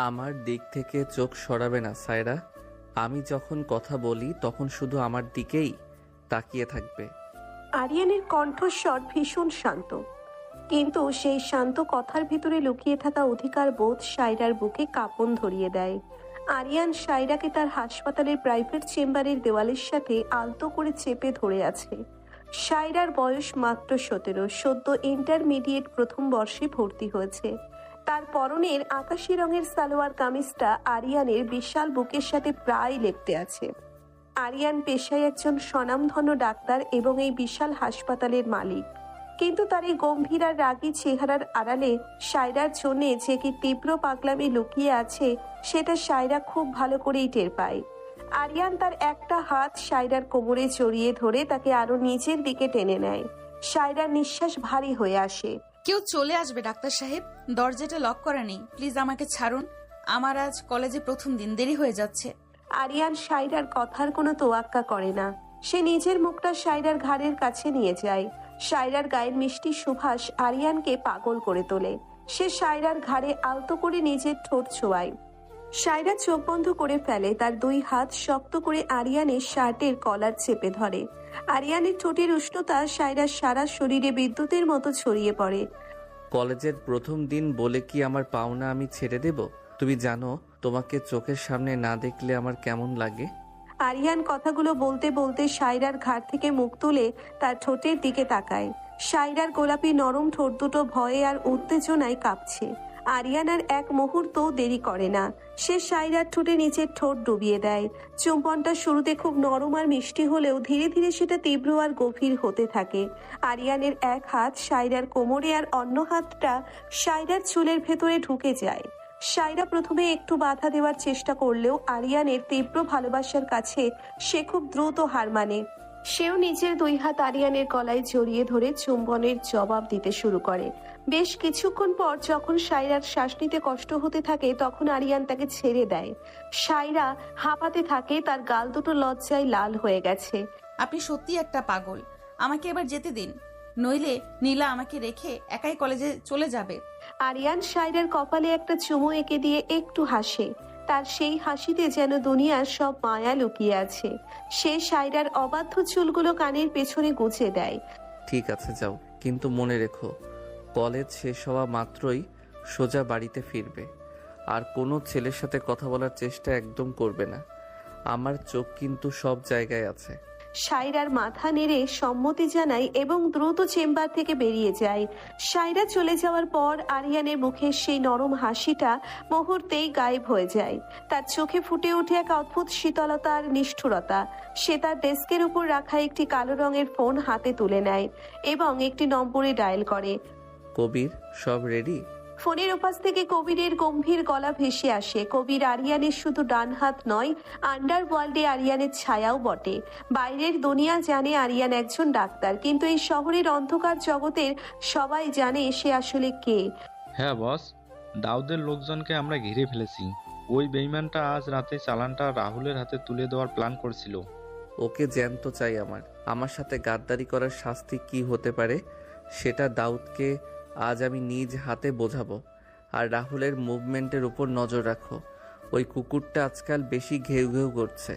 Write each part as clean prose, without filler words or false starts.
আমার দিক থেকে চোখ সরাবে না সায়রা। আমি যখন কথা বলি তখন শুধু আমার দিকেই তাকিয়ে থাকবে। আরিয়ানের কণ্ঠস্বর ভীষণ শান্ত, কিন্তু সেই শান্ত কথার ভিতরে লুকিয়ে থাকা অধিকার বোধ সায়রার বুকে কাঁপন ধরিয়ে দেয়। আরিয়ান সায়রাকে তার হাসপাতালের প্রাইভেট চেম্বারের দেওয়ালের সাথে আলতো করে চেপে ধরে আছে। সায়রার বয়স মাত্র 17, সদ্য ইন্টারমিডিয়েট প্রথম বর্ষে ভর্তি হয়েছে। তার পরনের আকাশি রঙের সালোয়ার কামিজটা আরিয়ানের বিশাল বুকের সাথে প্রায় লেপ্টে আছে। আরিয়ান পেশায় একজন স্বনামধন্য ডাক্তার এবং এই বিশাল হাসপাতালের মালিক, কিন্তু তার এই গম্ভীর আর রাগী চেহারার আড়ালে সায়রার জন্যে যে কি তীব্র পাগলামি লুকিয়ে আছে সেটা সায়রা খুব ভালো করেই টের পায়। আরিয়ান তার একটা হাত সায়রার কোমরে জড়িয়ে ধরে তাকে আরো নিচের দিকে টেনে নেয়। সায়রার নিঃশ্বাস ভারী হয়ে আসে। কেউ চলে আসবে ডাক্তার সাহেব, দরজাটা লক করা নেই, প্লিজ আমাকে ছাড়ুন। আমার আজ কলেজে প্রথম দিন, দেরি হয়ে যাচ্ছে। আরিয়ান সায়রার কথার কোনো তোয়াক্কা করে না। সে নিজের মুখটা সায়রার ঘাড়ের কাছে নিয়ে যায়। সায়রার গায়ের মিষ্টি সুবাস আরিয়ানকে পাগল করে তোলে। সে সায়রার ঘাড়ে আলতো করে নিজের ঠোঁট ছোঁয়ায়। সায়রা চোখ বন্ধ করে ফেলে, তার দুই হাত শক্ত করে আরিয়ানের শার্টের কলার চেপে ধরে। আরিয়ানের ঠোঁটের উষ্ণতা সায়রার সারা শরীরে বিদ্যুতের মতো ছড়িয়ে পড়ে। কলেজের প্রথম দিন বলে কি আমার পাওনা আমি ছেড়ে দেব? তুমি জানো তোমাকে চোখের সামনে না দেখলে আমার কেমন লাগে। আরিয়ান কথাগুলো বলতে বলতে সায়রার ঘাড় থেকে মুখ তুলে তার ঠোঁটের দিকে তাকায়। সায়রার গোলাপি নরম ঠোঁট দুটো ভয়ে আর উত্তেজনায় কাঁপছে। আরিয়ান আর এক মুহূর্তও দেরি করে না। সে সায়রার ঠোঁটে নিচের ঠোঁট ডুবিয়ে দেয়। চুম্বনটা শুরুতে খুব নরম আর মিষ্টি হলেও ধীরে ধীরে সেটা তীব্র আর গভীর হতে থাকে। আরিয়ানের এক হাত সায়রার কোমরে আর অন্য হাতটা সায়রার চুলের ভেতরে ঢুকে যায়। সায়রা প্রথমে একটু বাধা দেওয়ার চেষ্টা করলেও আরিয়ানের তীব্র ভালোবাসার কাছে সে খুব দ্রুত হার মানে। সেও নিজের দুই হাত আরিয়ানের গলায় জড়িয়ে ধরে চুম্বনের জবাব দিতে শুরু করে। বেশ কিছুক্ষণ পর যখন সায়রার শ্বাস নিতে কষ্ট হতে থাকে তখন আরিয়ান তাকে ছেড়ে দেয়। সায়রা হাঁপাতে থাকে, তার গাল দুটো লজ্জায় লাল হয়ে গেছে। আপনি সত্যি একটা পাগল, আমাকে এবার যেতে দিন, নইলে নীলা আমাকে রেখে একাই কলেজে চলে যাবে। আরিয়ান সায়রার কপালে একটা চুমু এঁকে দিয়ে একটু হাসে। তার সেই হাসিতে যেন দুনিয়ার সব মায়া লুকিয়ে আছে। সে সায়রার অবাধ্য চুলগুলো কানের পেছনে গুছে দেয়। ঠিক আছে যাও, কিন্তু মনে রেখো কলেজ শেষ হওয়া মাত্রই সোজা বাড়িতে ফিরবে। আর কোনো ছেলের সাথে কথা বলার চেষ্টা একদম করবে না। আমার চোখ কিন্তু সব জায়গায় আছে। সায়রার মাথা নেড়ে সম্মতি জানায় এবং দ্রুত চেম্বার থেকে বেরিয়ে যায়। সায়রা চলে যাওয়ার পর আরিয়ানের মুখের সেই নরম হাসিটা মুহূর্তেই গায়েব হয়ে যায়। তার চোখে ফুটে ওঠে এক অদ্ভুত শীতলতা আর নিষ্ঠুরতা। সে তার ডেস্কের উপর রাখা একটি কালো রঙের ফোন হাতে তুলে নেয় এবং একটি নম্বরে ডায়াল করে। কবির, সব রেডি? ফোনের ওপাশ থেকে কবিরের গম্ভীর গলা ভেসে আসে। কবির আরিয়ানের শুধু ডান হাত নয়, আন্ডারওয়ার্ল্ডে আরিয়ানের ছায়াও বটে। বাইরের দুনিয়া জানে আরিয়ান একজন ডাক্তার, কিন্তু এই শহরের অন্ধকার জগতের সবাই জানে সে আসলে কে। হ্যাঁ বস, দাউদের লোকজনকে আমরা ঘিরে ফেলেছি। ওই বেইমানটা আজ রাতে চালানটা রাহুলের হাতে তুলে দেওয়ার প্ল্যান করছিল। ওকে জ্যান্ত চাই আমার সাথে গাদ্দারি করার শাস্তি কি হতে পারে সেটা দাউদকে আজ আমি নিজ হাতে বোঝাবো। আর রাহুলের মুভমেন্টের উপর নজর রাখো। ওই কুকুরটা আজকাল বেশি ঘেউ ঘেউ করছে।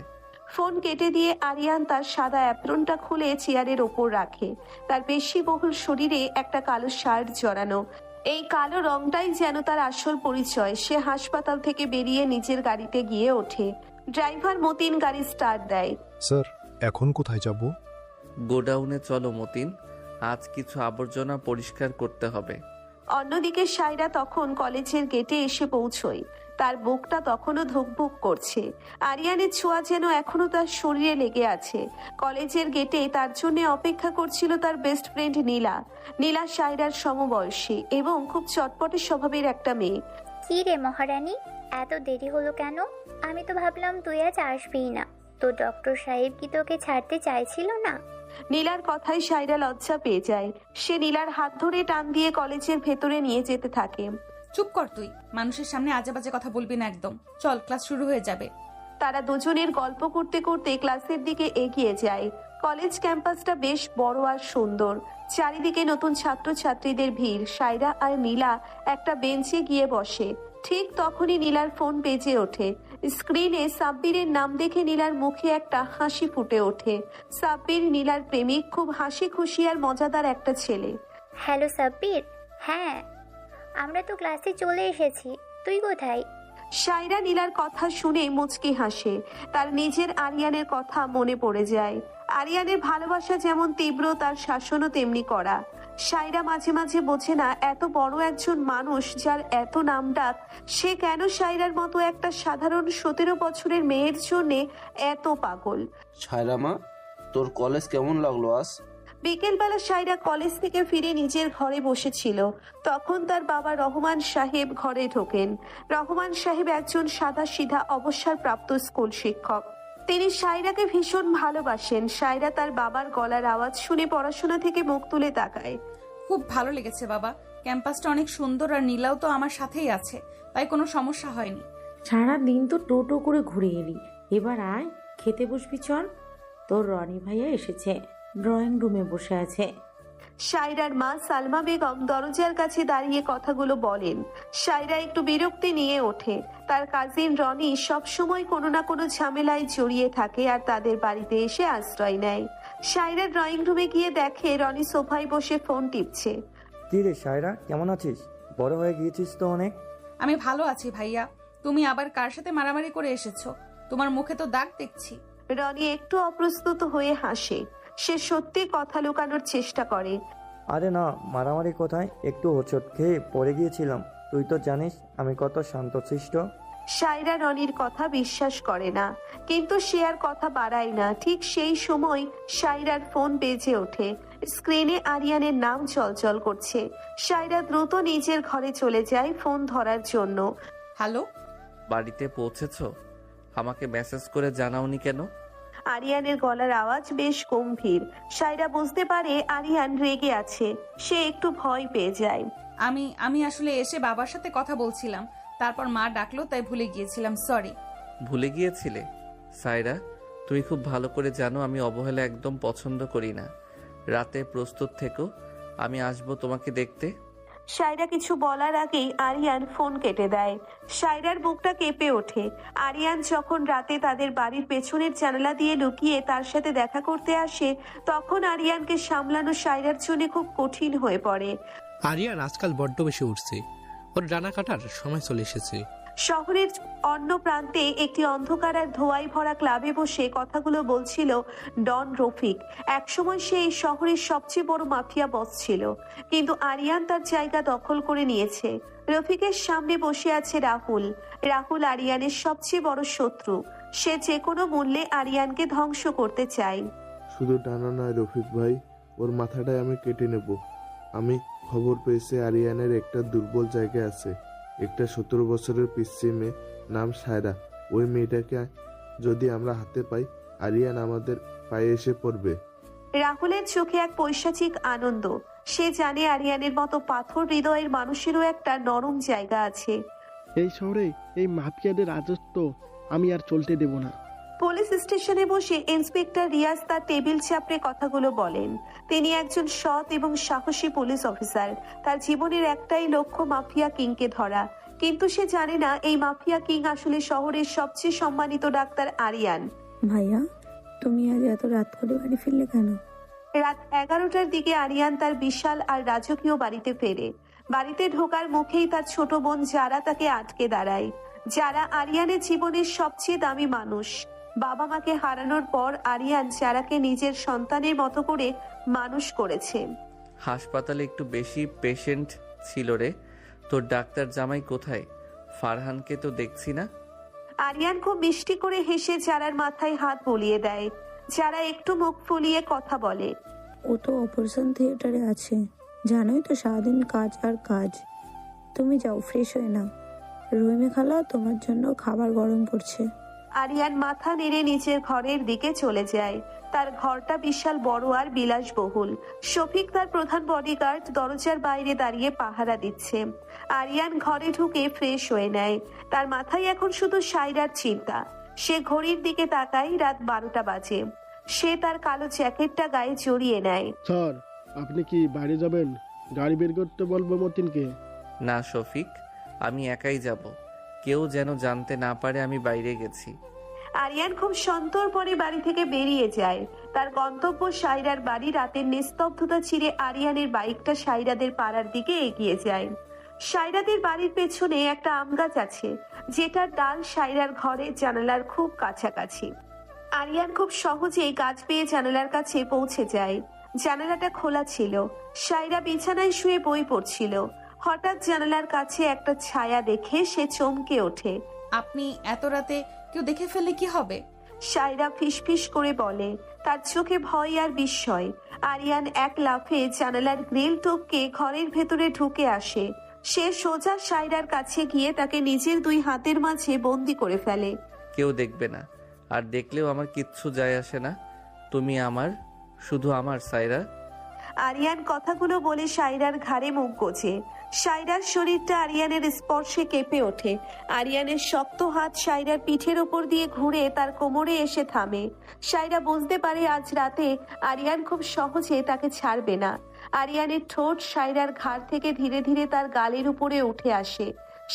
ফোন কেটে দিয়ে আরিয়ান তার সাদা অ্যাপ্রনটা খুলে চেয়ারের ওপর রাখে। তার পেশিবহুল শরীরে একটা কালো শার্ট জড়ানো। এই কালো রংটাই যেন তার আসল পরিচয়। সে হাসপাতাল থেকে বেরিয়ে নিজের গাড়িতে গিয়ে ওঠে। ড্রাইভার মতিন গাড়ি স্টার্ট দেয়। স্যার, এখন কোথায় যাব? গোডাউনে চলো মতিন, আজ কিছু আবর্জনা পরিষ্কার করতে হবে। অন্যদিকে সায়রা তখন কলেজের গেটে এসে পৌঁছয়। তার বুকটা তখনও ধুকভুক করছে। আরিয়ানের ছোঁয়া যেন এখনো তার শরীরে লেগে আছে। কলেজের গেটে তার জন্য অপেক্ষা করছিল তার বেস্ট ফ্রেন্ড নীলা। নীলা সায়রার সমবয়সী এবং খুব চটপটে স্বভাবের একটা মেয়ে। কি রে মহারানী, এত দেরি হলো কেন? আমি তো ভাবলাম তুই আজ আসবিই না। তো ডক্টর সাহেব কি তোকে ছাড়তে চাইছিল না? নীলার কথায় সায়রা লজ্জা পেয়ে যায়। সে নীলার হাত ধরে টান দিয়ে কলেজের ভেতরে নিয়ে যেতে থাকে। চুপ কর তুই, মানুষের সামনে আজে বাজে কথা বলবি না একদম। চল, ক্লাস শুরু হয়ে যাবে। তারা দুজনের গল্প করতে করতে ক্লাসের দিকে এগিয়ে যায়। কলেজ ক্যাম্পাসটা বেশ বড় আর সুন্দর। চারিদিকে নতুন ছাত্রছাত্রীদের ভিড়। সায়রা আর নীলা একটা বেঞ্চে গিয়ে বসে। ঠিক তখনই নীলার ফোন বেজে ওঠে। স্ক্রিনে সাব্বিরের নাম দেখে নীলার মুখে একটা হাসি ফুটে ওঠে। সাব্বির নীলার প্রেমিক, খুব হাসি খুশি আর মজাদার একটা ছেলে। হ্যালো সাব্বির। হ্যাঁ, আমরা তো ক্লাসে চলে এসেছি, তুই কোথায়? সায়রা নীলার কথা শুনে মুচকি হাসে। তার নিজের আরিয়ানের কথা মনে পড়ে যায়। আরিয়ানের ভালোবাসা যেমন তীব্র, তার শাসনও তেমনি কড়া। সায়রা মাঝে মাঝে বোঝে না, এত বড় একজন মানুষ যার এত নামডাক, সে কেন সায়রার মতো একটা সাধারণ 17 বছরের মেয়ের জন্যে এত পাগল। সায়রা মা, তোর কলেজ কেমন লাগলো আজ? বিকেলবেলা সায়রা কলেজ থেকে ফিরে নিজের ঘরে বসেছিল। তখন তার বাবা রহমান সাহেব ঘরে ঢোকেন। রহমান সাহেব একজন সাদাসিধা অবসরপ্রাপ্ত স্কুল শিক্ষক। তিনি সায়রাকে ভীষণ ভালোবাসেন। সায়রা তার বাবার গলার আওয়াজ শুনে পড়াশোনা থেকে মুখ তুলে তাকায়। খুব ভালো লেগেছে বাবা, ক্যাম্পাসটা অনেক সুন্দর আর নীলাও তো আমার সাথেই আছে, তাই কোনো সমস্যা হয়নি। সারা দিন তো টোটো করে ঘুরে এলি, এবার আয় খেতে বসবি চল। তোর রনি ভাইয়া এসেছে, ড্রয়িং রুমে বসে আছে। সায়রার মা সালমা বেগম দরজার কাছে দাঁড়িয়ে কথাগুলো বলেন। সায়রা একটু বিরক্তি নিয়ে ওঠে। তার কাজিন রনি সবসময় কোনো না কোনো ঝামেলায় জড়িয়ে থাকে আর তাদের বাড়িতে এসে আশ্রয় নেয়। সায়রা ড্রয়িং রুমে গিয়ে দেখে রনি সোফায় বসে ফোন টিপছে। কি রে সায়রা, কেমন আছিস? বড় হয়ে গিয়েছিস তো অনেক। আমি ভালো আছি ভাইয়া, তুমি আবার কার সাথে মারামারি করে এসেছো? তোমার মুখে তো দাগ দেখছি। রনি একটু অপ্রস্তুত হয়ে হাসে। সে সত্যি কথা লুকানোর চেষ্টা করে। আরে না, মারামারি কোথায়, একটু হোঁচট খেয়ে পড়ে গিয়েছিলাম। তুই তো জানিস আমি কত শান্তশিষ্ট। সায়রা রনির কথা বিশ্বাস করে না, কিন্তু সে আর কথা বাড়ায় না। ঠিক সেই সময় সায়রার ফোন বেজে ওঠে। স্ক্রিনে আরিয়ানের নাম চলচল করছে। সায়রা দ্রুত নিজের ঘরে চলে যায় ফোন ধরার জন্য। হ্যালো, বাড়িতে পৌঁছেছো? আমাকে মেসেজ করে জানাওনি কেন? আরিয়ানের গলার আওয়াজ বেশ গম্ভীর। সায়রা বুঝতে পারে আরিয়ান রেগে আছে। সে একটু ভয় পেয়ে যায়। আমি আসলে এসে বাবার সাথে কথা বলছিলাম, তারপর মা ডাকলো তাই ভুলে গিয়েছিলাম, সরি। ভুলে গিয়েছিলে? সায়রা, তুমি খুব ভালো করে জানো আমি অবহেলা একদম পছন্দ করি না। রাতে প্রস্তুত থেকো, আমি আসবো তোমাকে দেখতে। সায়রা কিছু বলার আগেই আরিয়ান ফোন কেটে দেয়। সায়রার বুকটা কেঁপে ওঠে। আরিয়ান যখন রাতে তাদের বাড়ির পেছনের জানালা দিয়ে লুকিয়ে তার সাথে দেখা করতে আসে, তখন আরিয়ানকে সামলানো সায়রার জন্য খুব কঠিন হয়ে পড়ে। আরিয়ান আজকাল বড্ড বেশি উঠছে, ওর ডানা কাটার সময় চলে এসেছে। শহরের অন্য প্রান্তে একটি অন্ধকার আর ধোঁয়ায় ভরা ক্লাবে বসে কথাগুলো বলছিল ডন রফিক। একসময় সে এই শহরের সবচেয়ে বড় মাফিয়া বস ছিল, কিন্তু আরিয়ান তার জায়গা দখল করে নিয়েছে। রফিকের সামনে বসে আছে রাহুল। রাহুল আরিয়ানের সবচেয়ে বড় শত্রু। সে যে কোনো মূল্যে আরিয়ানকে ধ্বংস করতে চায়। শুধু ডানা নয় রফিক ভাই, ওর মাথাটাই আমি কেটে নেব। আমি খবর পেয়েছি আরিয়ানের একটা দুর্বল জায়গা আছে। একটা 17 বছরের পিচ্চি মেয়ে, নাম সায়রা। ওই মেয়েটাকে যদি আমরা হাতে পাই, আরিয়ান আমাদের পায়ে এসে পড়বে। রাহুলের চোখে এক পৈশাচিক আনন্দ। সে জানে আরিয়ানের মতো পাথর হৃদয়ের মানুষেরও একটা নরম জায়গা আছে। এই শহরে এই মাফিয়াদের রাজত্ব আমি আর চলতে দেব না। পুলিশ স্টেশনে বসে ইন্সপেক্টর রিয়াজ তার টেবিল চাপড়ে কথাগুলো বলেন। তিনি একজন সৎ এবং সাহসী পুলিশ অফিসার। তার জীবনের একটাই লক্ষ্য মাফিয়া কিংকে ধরা। কিন্তু সে জানে না এই মাফিয়া কিং আসলে শহরের সবচেয়ে সম্মানিত ডাক্তার আরিয়ান। ভাইয়া, তুমি আজ এত রাত করে বাড়ি ফিরলে কেন? রাত 11টার দিকে আরিয়ান তার বিশাল আর রাজকীয় বাড়িতে ফেরে। বাড়িতে ঢোকার মুখেই তার ছোট বোন যারা তাকে আটকে দাঁড়ায়। যারা আরিয়ানের জীবনের সবচেয়ে দামি মানুষ। বাবা মাকে হারানোর পর আরিয়ান যারাকে নিজের সন্তানের মতো করে মানুষ করেছে। হাসপাতালে একটু বেশি পেশেন্ট ছিল রে। তোর ডাক্তার জামাই কোথায়? ফারহানকে তো দেখছি না। আরিয়ান খুব মিষ্টি করে হেসে যারার মাথায় হাত বুলিয়ে দেয়। যারা একটু মুখ ফুলিয়ে কথা বলে। ও তো অপারেশন থিয়েটারে আছে, জানোই তো সারাদিন কাজ আর কাজ। তুমি যাও, ফ্রেশ হয়ে নাও। রহিমে খালা তোমার জন্য খাবার গরম করছে। আরিয়ান মাথা নেড়ে নিচের ঘরের দিকে চলে যায়। তার ঘরটা বিশাল বড় আর বিলাসবহুল। শফিক তার প্রধান বডিগার্ড দরজার বাইরে দাঁড়িয়ে পাহারা দিচ্ছে। আরিয়ান ঘরে ঢুকে ফ্রেশ হয়ে নেয়। তার মাথায় এখন শুধু সায়রার চিন্তা। সে ঘড়ির দিকে তাকায়, রাত 12টা বাজে। সে তার কালো জ্যাকেটটা গায়ে জড়িয়ে নেয়। স্যার, আপনি কি বাইরে যাবেন? গাড়ি বের করতে বলবো মতিনকে। না শফিক, আমি একাই যাব, কেউ যেন জানতে না পারে আমি বাইরে গেছি। আরিয়ান খুব সন্তর পরে বাড়ি থেকে বেরিয়ে যায়। তার গন্তব্য সাইরার বাড়ি। রাতের নিস্তব্ধতা ছিঁড়ে আরিয়ানের বাইকটা সাইরাদের পাড়ার দিকে এগিয়ে যায়। সাইরাদের বাড়ির পেছনে একটা আম গাছ আছে, যেটার ডাল সাইরার ঘরের জানালার খুব কাছাকাছি। আরিয়ান খুব সহজেই গাছ পেয়ে জানালার কাছে পৌঁছে যায়। জানালাটা খোলা ছিল। সাইরা বিছানায় শুয়ে বই পড়ছিল। হঠাৎ জানালার কাছে একটা ছায়া দেখে সে চমকে ওঠে। আপনি এত রাতে কেউ দেখে ফেললে কি হবে? সাইরা ফিসফিস করে বলে, তার চোখে ভয় আর বিস্ময়। আরিয়ান এক লাফে জানালার গ্রিল টপকে ঘরের ভেতরে ঢুকে আসে। সে সোজা সাইরার কাছে গিয়ে তাকে নিজের দুই হাতের মাঝে বন্দি করে ফেলে। কেউ দেখবে না, আর দেখলেও আমার কিচ্ছু যায় আসে না। তুমি আমার, শুধু আমার সাইরা। আরিয়ান কথাগুলো বলে সাইরার ঘাড়ে মুখ গোজে। সাইরার শরীরটা আরিয়ানের স্পর্শে কেঁপে ওঠে। আরিয়ানের শক্ত হাত সাইরার পিঠের ওপর দিয়ে ঘুরে তার কোমরে এসে থামে। সাইরা বুঝতে পারে আজ রাতে আরিয়ান খুব সহজে তাকে ছাড়বে না। আরিয়ানের ঠোঁট সাইরার ঘাড় থেকে ধীরে ধীরে তার গালের উপরে উঠে আসে।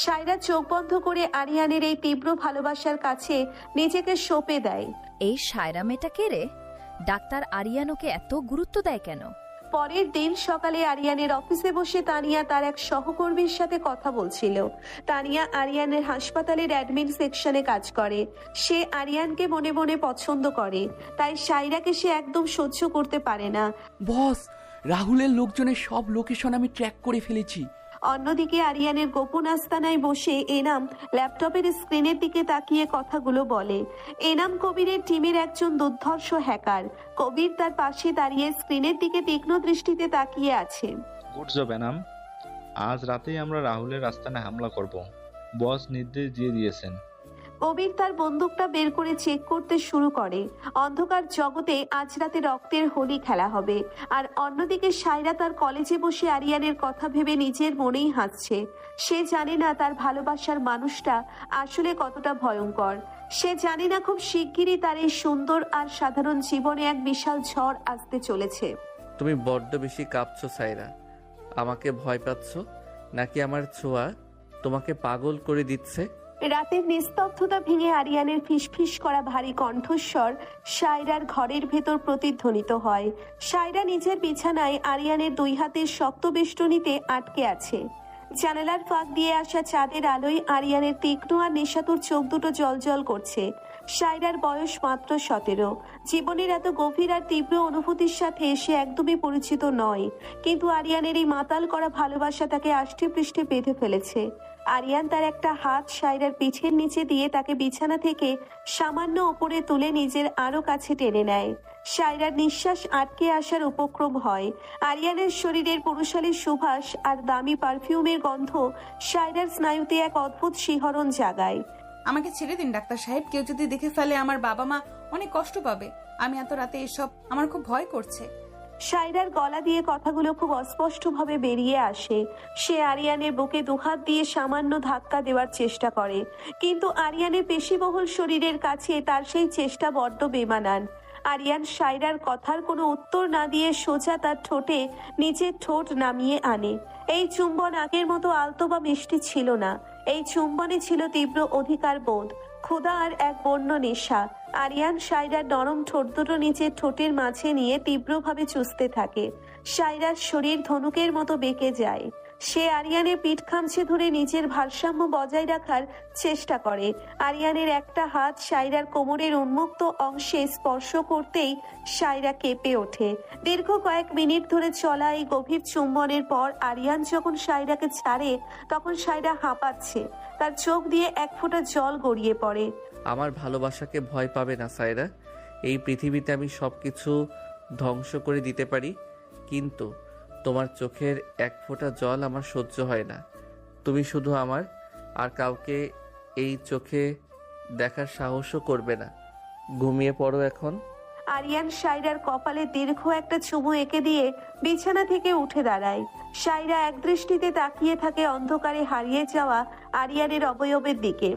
সাইরা চোখ বন্ধ করে আরিয়ানের এই তীব্র ভালোবাসার কাছে নিজেকে সঁপে দেয়। এই সায়রা মেয়েটা কে রে? ডাক্তার আরিয়ান ওকে এত গুরুত্ব দেয় কেন? পরের দিন সকালে আরিয়ানের অফিসে বসে তানিয়া তার এক সহকর্মীর সাথে কথা বলছিল। তানিয়া আরিয়ানের হাসপাতালের অ্যাডমিন সেকশনে কাজ করে। সে আরিয়ানকে মনে মনে পছন্দ করে, তাই সাইরাকে সে একদম সহ্য করতে পারে না। বস, রাহুলের লোকজনের সব লোকেশন আমি ট্র্যাক করে ফেলেছি। অন্যদিকে আরিয়ানের গোপন আস্তানায় বসে এনাম ল্যাপটপের স্ক্রিনের দিকে তাকিয়ে কথাগুলো বলে। এনাম কবিরের টিমের একজন দুর্ধর্ষ হ্যাকার। কবির তার পাশে দাঁড়িয়ে স্ক্রিনের দিকে তীক্ষ্ণ দৃষ্টিতে তাকিয়ে আছে। Good job Enam. আজ রাতেই আমরা রাহুলের আস্তানায় হামলা করব। বস নির্দেশ দিয়ে দিয়েছেন। কবির তার বন্দুকটা বের করে চেক করতে শুরু করে। অন্ধকার জগতে আজ রাতে রক্তের হোলি খেলা হবে। আর অন্যদিকে সাইরা তার কলেজে বসে আরিয়ানের কথা ভেবে নিজের মনেই হাসছে। সে জানে না তার ভালোবাসার মানুষটা আসলে কতটা ভয়ঙ্কর। সে জানে না খুব শিগগিরই তার এই সুন্দর আর সাধারণ জীবনে এক বিশাল ঝড় আসতে চলেছে। তুমি বড্ড বেশি কাঁপছো সাইরা। আমাকে ভয় পাচ্ছ নাকি আমার ছোঁয়া তোমাকে পাগল করে দিচ্ছে? রাতের নিস্তব্ধতা ভেঙে আরিয়ানের ফিসফিস করা ভারী কণ্ঠস্বর সাইরার ঘরের ভেতর প্রতিধ্বনিত হয়। সাইরা নিজের বিছানায় আরিয়ানের দুই হাতের শক্ত বেষ্টনীতে আটকে আছে। জানালার ফাঁক দিয়ে আসা চাঁদের আলোয় আরিয়ানের তীক্ষ্ণ আর নেশাতুর চোখ দুটো জলজল করছে। সাইরার বয়স মাত্র 17। জীবনের এত গভীর আর তীব্র অনুভূতির সাথে সে একদমই পরিচিত নয়, কিন্তু আরিয়ানের এই মাতাল করা ভালোবাসা তাকে আষ্টে পৃষ্ঠে বেঁধে ফেলেছে। আরিয়ান তার একটা হাত সাইরার পিঠের নিচে দিয়ে তাকে বিছানা থেকে সামান্য ওপরে তুলে নিজের আরো কাছে টেনে নেয়। সাইরার নিঃশ্বাস আটকে আসার উপক্রম হয়। আরিয়ানের শরীরের পুরুষালী সুবাস আর দামি পারফিউমের গন্ধ সাইরার স্নায়ুতে এক অদ্ভুত শিহরণ জাগায়। আমাকে ছেড়ে দিন ডাক্তার সাহেব, কেউ যদি দেখে ফেলে আমার বাবা মা অনেক কষ্ট পাবে। আমি এত রাতে এসব, আমার খুব ভয় করছে। সাইরার গলা দিয়ে কথাগুলো খুব অস্পষ্টভাবে বেরিয়ে আসে। সে আরিয়ানের বুকে দুহাত দিয়ে সামান্য ধাক্কা দেওয়ার চেষ্টা করে, কিন্তু আরিয়ানের পেশিবহুল শরীরের কাছে তার সেই চেষ্টা বড্ড বেমানান। আরিয়ান সাইরার কথার কোনো উত্তর না দিয়ে সোজা তার ঠোঁটে নিজের ঠোঁট নামিয়ে আনে। এই চুম্বন আগের মতো আলতো বা মিষ্টি ছিল না। এই চুম্বনে ছিল তীব্র অধিকার বোধ, ক্ষুধা আর এক বন্য নেশা। আরিয়ান সাইরার নরম ঠোঁট দুটো নিচের ঠোঁটের মাঝে নিয়ে তীব্রভাবে চুষতে থাকে। সাইরার শরীর ধনুকের মতো বেঁকে যায়। সে আরিয়ানের পিঠ খামচে ধরে নিজের ভারসাম্য বজায় রাখার চেষ্টা করে। আরিয়ানের একটা হাত সাইরার কোমরের উন্মুক্ত অংশে স্পর্শ করতেই সাইরা কেঁপে ওঠে। দীর্ঘ কয়েক মিনিট ধরে চলা এই গভীর চুম্বনের পর আরিয়ান যখন সাইরাকে ছাড়ে, তখন সাইরা হাঁপাচ্ছে। তার চোখ দিয়ে এক ফোঁটা জল গড়িয়ে পড়ে। আমার ভালোবাসাকে ভয় পাবে না সাইরা। এই পৃথিবীতে আমি সবকিছু ধ্বংস করে দিতে পারি, কিন্তু তোমার চোখের এক ফোঁটা জল আমার সহ্য হয় না। তুমি শুধু আমার, আর কাউকে এই চোখে দেখার সাহসও করবে না। ঘুমিয়ে পড়ো এখন। আরিয়ান সাইরার কপালে দীর্ঘ একটা চুমু এঁকে দিয়ে বিছানা থেকে উঠে দাঁড়ায়। সাইরা এক দৃষ্টিতে তাকিয়ে থাকে অন্ধকারে হারিয়ে যাওয়া আরিয়ানের অবয়বের দিকে।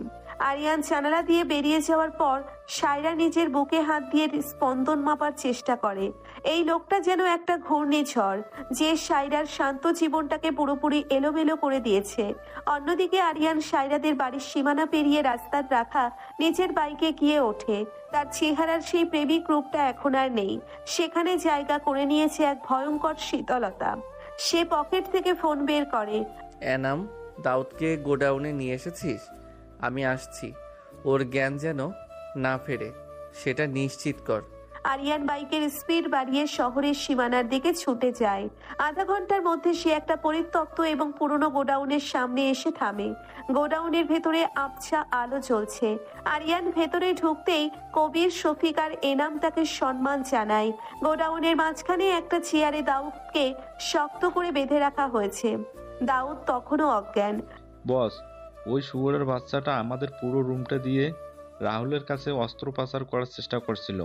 আরিয়ান জানালা দিয়ে বেরিয়ে যাওয়ার পর সায়রা নিজের বুকে হাত দিয়ে স্পন্দন মাপার চেষ্টা করে। এই লোকটা যেন একটা ঘূর্ণিঝড়, যে সায়রার শান্ত জীবনটাকে পুরোপুরি এলোমেলো করে দিয়েছে। অন্যদিকে আরিয়ান সায়রাদের বাড়ির সীমানা পেরিয়ে রাস্তার রাখা নিজের বাইকে গিয়ে ওঠে। তার চেহারার সেই প্রেমিক রূপটা এখন আর নেই, সেখানে জায়গা করে নিয়েছে এক ভয়ঙ্কর শীতলতা। সে পকেট থেকে ফোন বের করে। এনাম, দাউদকে গোডাউনে নিয়ে এসেছিস? আমি আসছি, ওর জ্ঞান যেন না ফেরে সেটা নিশ্চিত কর। আরিয়ান বাইকের স্পিড বাড়িয়ে শহরের সীমানার দিকে ছুটে যায়। আধা ঘন্টার মধ্যে সে একটা পরিত্যক্ত এবং পুরনো গোডাউনের সামনে এসে থামে। গোডাউনের ভেতরে আবছা আলো জ্বলছে। আরিয়ান ভেতরে ঢুকতেই কবির, শফিক আর এনাম তাকে সম্মান জানায়। গোডাউনের মাঝখানে একটা চেয়ারে দাউদকে শক্ত করে বেঁধে রাখা হয়েছে। দাউদ তখনও অজ্ঞান। বস, ওই শুয়োরের বাচ্চাটা আমাদের পুরো রুমটা দিয়ে রাহুলের কাছে অস্ত্র পাচার করার চেষ্টা করছিল।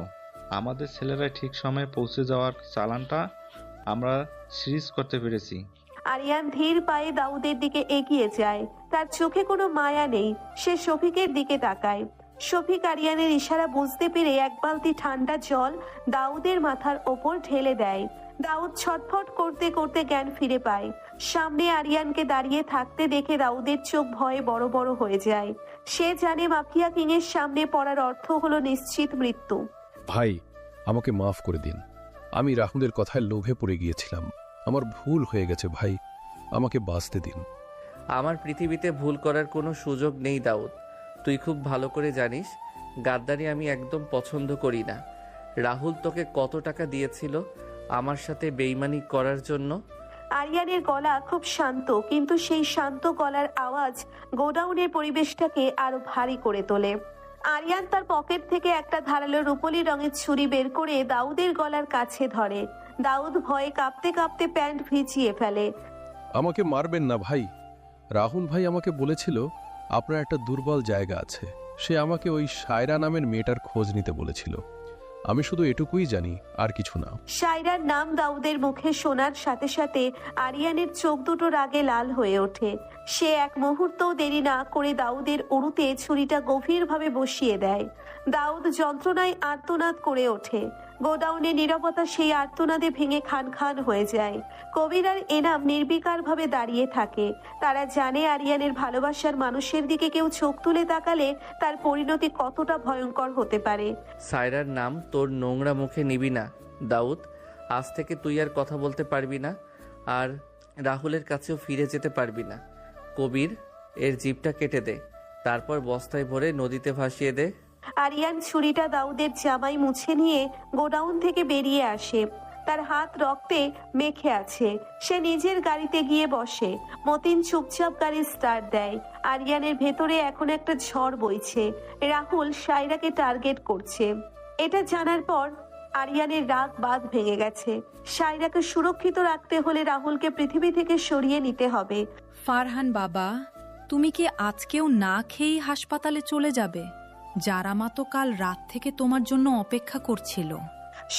আমাদের ছেলেরা ঠিক সময়ে পৌঁছে যাওয়ার চালানটা আমরা সিরিজ করতে পেরেছি। আরিয়ান ধীর পায়ে দাউদের দিকে এগিয়ে যায়। তার চোখে কোনো মায়া নেই। সে শফিকের দিকে তাকায়। শফিক আরিয়ানের ইশারা বুঝতে পেরে এক বালতি ঠান্ডা জল দাউদের মাথার ওপর ঢেলে দেয়। দাউদ ছটফট করতে করতে জ্ঞান ফিরে পায়। সামনে আরিয়ানকে দাঁড়িয়ে থাকতে দেখে দাউদের চোখ ভয়ে বড় বড় হয়ে যায়। সে জানে মাফিয়া কিং এর সামনে পড়ার অর্থ হলো নিশ্চিত মৃত্যু। ভাই, আমাকে মাফ করে দিন। আমি রাহুলের কথায় লোভে পড়ে গিয়েছিলাম। আমার ভুল হয়ে গেছে ভাই, আমাকে বাঁচতে দিন। আমার পৃথিবীতে ভুল করার কোনো সুযোগ নেই দাউদ। তুই খুব ভালো করে জানিস গাদ্দারি আমি একদম পছন্দ করি না। রাহুল তোকে কত টাকা দিয়েছিল আমার সাথে বেইমানি করার জন্য? আরিয়ানের গলা খুব শান্ত, কিন্তু সেই শান্ত গলার আওয়াজ গোডাউনের পরিবেশটাকে আরো ভারী করে তোলে। আরিয়ান তার পকেট থেকে একটা ধারালো রূপলি রঙের ছুরি বের করে দাউদের গলার কাছে ধরে। দাউদ ভয়ে কাঁপতে কাঁপতে প্যান্ট ভিজিয়ে ফেলে। আমাকে মারবেন না ভাই। রাহুল ভাই আমাকে বলেছিল আপনার একটা দুর্বল জায়গা আছে। সে আমাকে ওই সায়রা নামের মেয়েটার খোঁজ নিতে বলেছিল। আমি শুধু এটুকুই জানি, আর কিছু না। সায়রার নাম দাউদের মুখে শোনার সাথে সাথে আরিয়ানের চোখ দুটো রাগে লাল হয়ে ওঠে। সে এক মুহূর্তও দেরি না করে দাউদের উরুতে ছুরিটা গভীরভাবে বসিয়ে দেয়। দাউদ যন্ত্রণায় আর্তনাদ করে ওঠে। গোডাউনে নীরবতা সেই আর্তনাদে ভেঙে খান খান হয়ে যায়। কবির আর এনাম নির্বিকারভাবে দাঁড়িয়ে থাকে। তারা জানে আরিয়ানের ভালোবাসার মানুষের দিকে কেউ চোখ তুলে তাকালে তার পরিণতি কতটা ভয়ঙ্কর হতে পারে। সায়রার নাম তোর নোংরা মুখে নিবি না দাউদ। আজ থেকে তুই আর কথা বলতে পারবি না, আর রাহুলের কাছেও ফিরে যেতে পারবি না। কবির, এর জিভটা কেটে দে, তারপর বস্তায় ভরে নদীতে ভাসিয়ে দে। আরিয়ান ছুরিটা দাউদের জামায় মুছে নিয়ে গোডাউন থেকে বেরিয়ে আসে। তার হাত রক্তে মেখে আছে। সে নিজের গাড়িতে গিয়ে বসে। মতিন চুপচাপ গাড়ি স্টার্ট দেয়। আরিয়ানের ভেতরে এখন একটা ঝড় বইছে। রাহুল সায়রাকে টার্গেট করছে। এটা জানার পর আরিয়ানের রাগ বাঁধ ভেঙে গেছে। সায়রাকে সুরক্ষিত রাখতে হলে রাহুলকে পৃথিবী থেকে সরিয়ে নিতে হবে। ফারহান বাবা, তুমি কি আজকেও না খেয়েই হাসপাতালে চলে যাবে? যারা মা তো কাল রাত থেকে তোমার জন্য অপেক্ষা করছিল।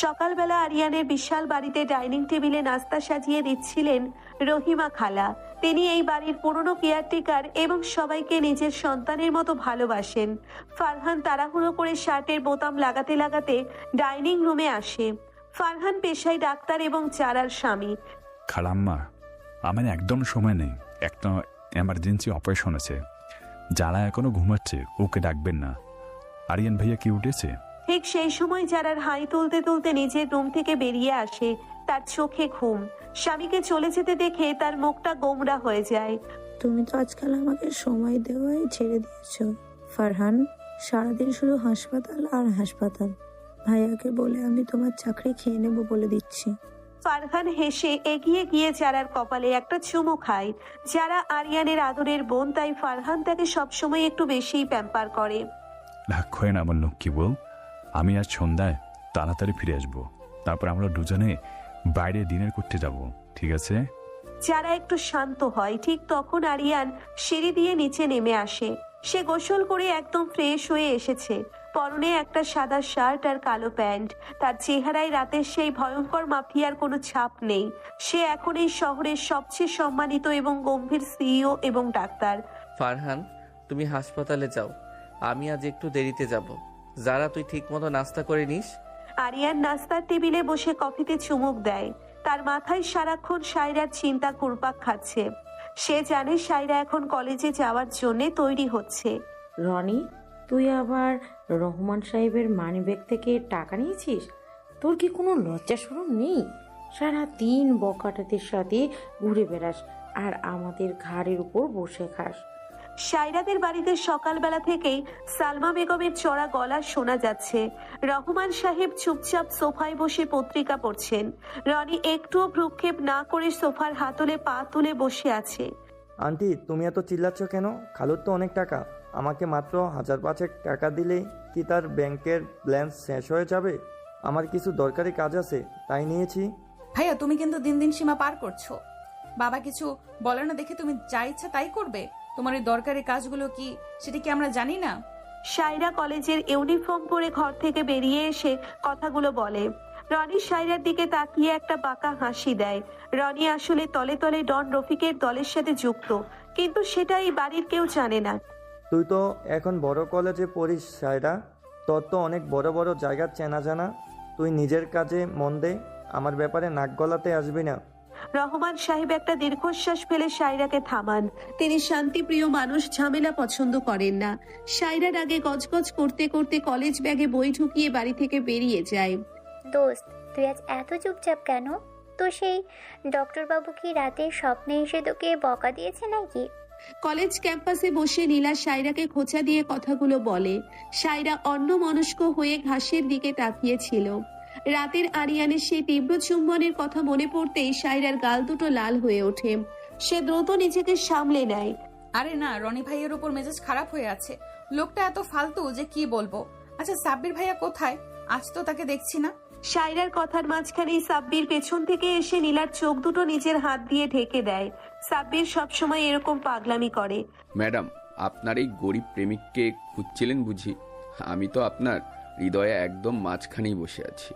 সকালবেলা আরিয়ানের বিশাল বাড়িতে ডাইনিং টেবিলে নাস্তা সাজিয়ে দিচ্ছিলেন রহিমা খালা। তিনি এই বাড়ির পুরনো কেয়ারটেকার এবং সবাইকে নিজের সন্তানের মতো ভালোবাসেন। ফারহান তাড়াহুড়ো করে শার্টের বোতাম লাগাতে লাগাতে ডাইনিং রুমে আসে। ফারহান পেশায় ডাক্তার এবং চারার স্বামী। খালাম্মা, আমার একদম সময় নেই। একটা এমার্জেন্সি অপারেশন আছে। যারা এখনো ঘুমাচ্ছে ওকে ডাকবেন না। আরিয়ান ভাইয়া কি উঠেছে? ঠিক সেই সময় যারার হাই তুলতে তুলতে নিজের রুম থেকে বেরিয়ে আসে। তার চোখে ঘুম। স্বামীকে চলে যেতে দেখে তার মুখটা গোমরা হয়ে যায়। তুমি তো আজকাল আমাকে সময় দেওয়াই ছেড়ে দিয়েছো ফারহান। সারাদিন শুধু হাসপাতাল আর হাসপাতাল। ভাইয়াকে বলে আমি তোমার চাকরি খেয়ে নেবো বলে দিচ্ছি। ফারহান হেসে এগিয়ে গিয়ে যারার কপালে একটা চুমু খায়। যারা আরিয়ানের আদরের বোন, তাই ফারহান তাকে সবসময় একটু বেশিই প্যাম্পার করে। রাগ হয় না আমার লক্ষ্মী বউ। আমি আজ সন্ধ্যায় তাড়াতাড়ি ফিরে আসবো। তারপর আমরা দুজনে বাইরে ডিনার করতে যাব, ঠিক আছে? যারা একটু শান্ত হয়। ঠিক তখন আরিয়ান সিঁড়ি দিয়ে নিচে নেমে আসে। সে গোসল করে একদম ফ্রেশ হয়ে এসেছে। পরনে একটা সাদা শার্ট আর কালো প্যান্ট। তার চেহারায় রাতের সেই ভয়ঙ্কর মাফিয়ার কোনো ছাপ নেই। সে এখন এই শহরের সবচেয়ে সম্মানিত এবং গম্ভীর সিইও এবং ডাক্তার। ফারহান, তুমি হাসপাতালে যাও। আমি আজ একটু দেরিতে যাব। যারা তুই ঠিকমতো নাস্তা করে নিস। আরিয়ান নাস্তার টেবিলে বসে কফিতে চুমুক দেয়। তার মাথায় সারাক্ষণ সায়রার চিন্তা ঘুরপাক খাচ্ছে। সে জানে সায়রা এখন কলেজে যাওয়ার জন্য তৈরি হচ্ছে। রনি, তুই আবার রহমান সাহেবের মানিব্যাগ থেকে টাকা নিয়েছিস? তোর কি কোনো লজ্জা শরম নেই? সারা দিন বকাটাদের সাথে ঘুরে বেড়াস আর আমাদের ঘাড়ের উপর বসে খাস। সায়রাদের বাড়িতে সকালবেলা থেকেই সালমা বেগমের চড়া গলা শোনা যাচ্ছে। রহমান সাহেব চুপচাপ সোফায় বসে পত্রিকা পড়ছেন। রনি একটুও ভ্রুক্ষেপ না করে সোফার হাতলে পা তুলে বসে আছে। আন্টি, তুমি এত চিল্লাচ্ছ কেন? খালুর তো অনেক টাকা। আমাকে মাত্র 1000 টাকা দিলেই কি তার ব্যাংকের ব্যালেন্স শেষ হয়ে যাবে? আমার কিছু দরকারি কাজ আছে, তাই নিয়েছি। ভাইয়া, তুমি কিন্তু দিন দিন সীমা পার করছো। বাবা কিছু বলে না দেখে তুমি যা ইচ্ছা তাই করবে? তোমার এই দরকারি কাজগুলো কি, সেটা কি আমরা জানি না? সায়রা কলেজের ইউনিফর্ম পরে ঘর থেকে বেরিয়ে এসে কথাগুলো বলে। রনি সায়রার দিকে তাকিয়ে একটা বাঁকা হাসি দেয়। রনি আসলে তলে তলে ডন রফিকের দলের সাথে যুক্ত, কিন্তু সেটা এই বাড়ির কেউ জানে না। তুই তো এখন বড় কলেজে পড়িস সায়রা, তোর তো অনেক বড় বড় জায়গা চেনা জানা। তুই নিজের কাজে মন দে, আমার ব্যাপারে নাক গলাতে আসবি না। রহমান সাহেব একটা দীর্ঘশ্বাস ফেলে সায়রাকে থামান। তিনি শান্তিপ্রিয় মানুষ, ঝামেলা পছন্দ করেন না। সায়রার আগে গজগজ করতে করতে কলেজ ব্যাগে বই ঢুকিয়ে বাড়ি থেকে বেরিয়ে যায়। দোস্ত, তুই আজ এত চুপচাপ কেন? তো সেই ডক্টর বাবু কি রাতে স্বপ্নে এসে তোকে বকা দিয়েছে নাকি? কলেজ ক্যাম্পাসে বসে নীলা সায়রাকে খোঁচা দিয়ে কথাগুলো বলে। সায়রা অন্যমনস্ক হয়ে ঘাসের দিকে তাকিয়েছিল। রাতের আরিয়ানের সেই তীব্র চুম্বনের কথা মনে পড়তেই সায়রার গাল দুটো লাল হয়ে ওঠে। সে দ্রুত নিজেকে সামলে নেয়। আরে না, রনি ভাইয়ের উপর মেজাজ খারাপ হয়ে আছে। লোকটা এত ফালতু যে কি বলবো। আচ্ছা, সাব্বির ভাইয়া কোথায়? আজ তো তাকে দেখছি না। সায়রার কথার মাঝখানেই সাব্বির পেছন থেকে এসে নীলার চোখ দুটো নিজের হাত দিয়ে ঢেকে দেয়। সাব্বির সবসময় এরকম পাগলামি করে। ম্যাডাম, আপনার এই গরিব প্রেমিককে খুঁজছিলেন বুঝি? আমি তো আপনার হৃদয়ে একদম মাঝখানেই বসে আছি।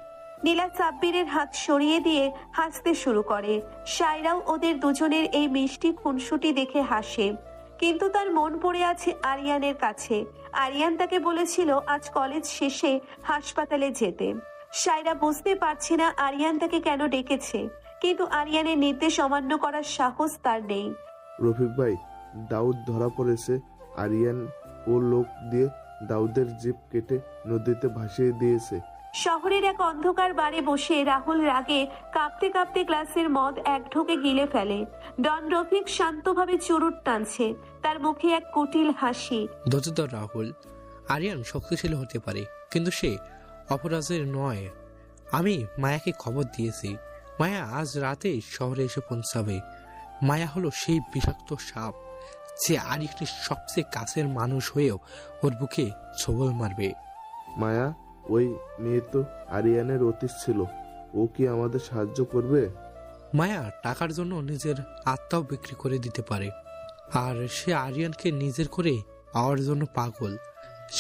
নীলা সাব্বিরের হাত সরিয়ে দিয়ে হাসতে শুরু করে। সায়রাও ওদের দুজনের এই মিষ্টি খুনসুটি দেখে হাসে, কিন্তু তার মন পড়ে আছে আরিয়ানের কাছে। আরিয়ান তাকে বলেছিল আজ কলেজ শেষে হাসপাতালে যেতে। সায়রা বুঝতে পারছে না আরিয়ান তাকে কেন ডেকেছে, কিন্তু আরিয়ানের নির্দেশ অমান্য করার সাহস তার নেই। রফিক ভাই, দাউদ ধরা পড়েছে। আরিয়ান ও লোক দিয়ে দাউদের জিপ কেটে নদীতে ভাসিয়ে দিয়েছে। শহরের এক অন্ধকার বারে বসে রাহুল রাগে কাঁপতে কাঁপতে গ্লাসের মদ এক ঢোকে গিলে ফেলে। ডন রফিক শান্তভাবে চুরুট টানছে, তার মুখে এক কুটিল হাসি। ধৈর্য রাহুল, আরিয়ান শক্তিশালী হতে পারে, কিন্তু সে অপরাজের নয়। আমি মায়াকে খবর দিয়েছি। মায়া আজ রাতে শহরে এসে পৌঁছাবে। মায়া হলো সেই বিষাক্ত সাপ যে আরিয়ানের সবচেয়ে কাছের মানুষ হয়েও ওর বুকে ছবল মারবে। মায়া, ওই মেয়ে তো আরিয়ানের অতীত ছিল। ও কি আমাদের সাহায্য করবে? মায়া টাকার জন্য নিজের আত্মাও বিক্রি করে দিতে পারে, আর সে আরিয়ানকে নিজের করে পাওয়ার জন্য পাগল।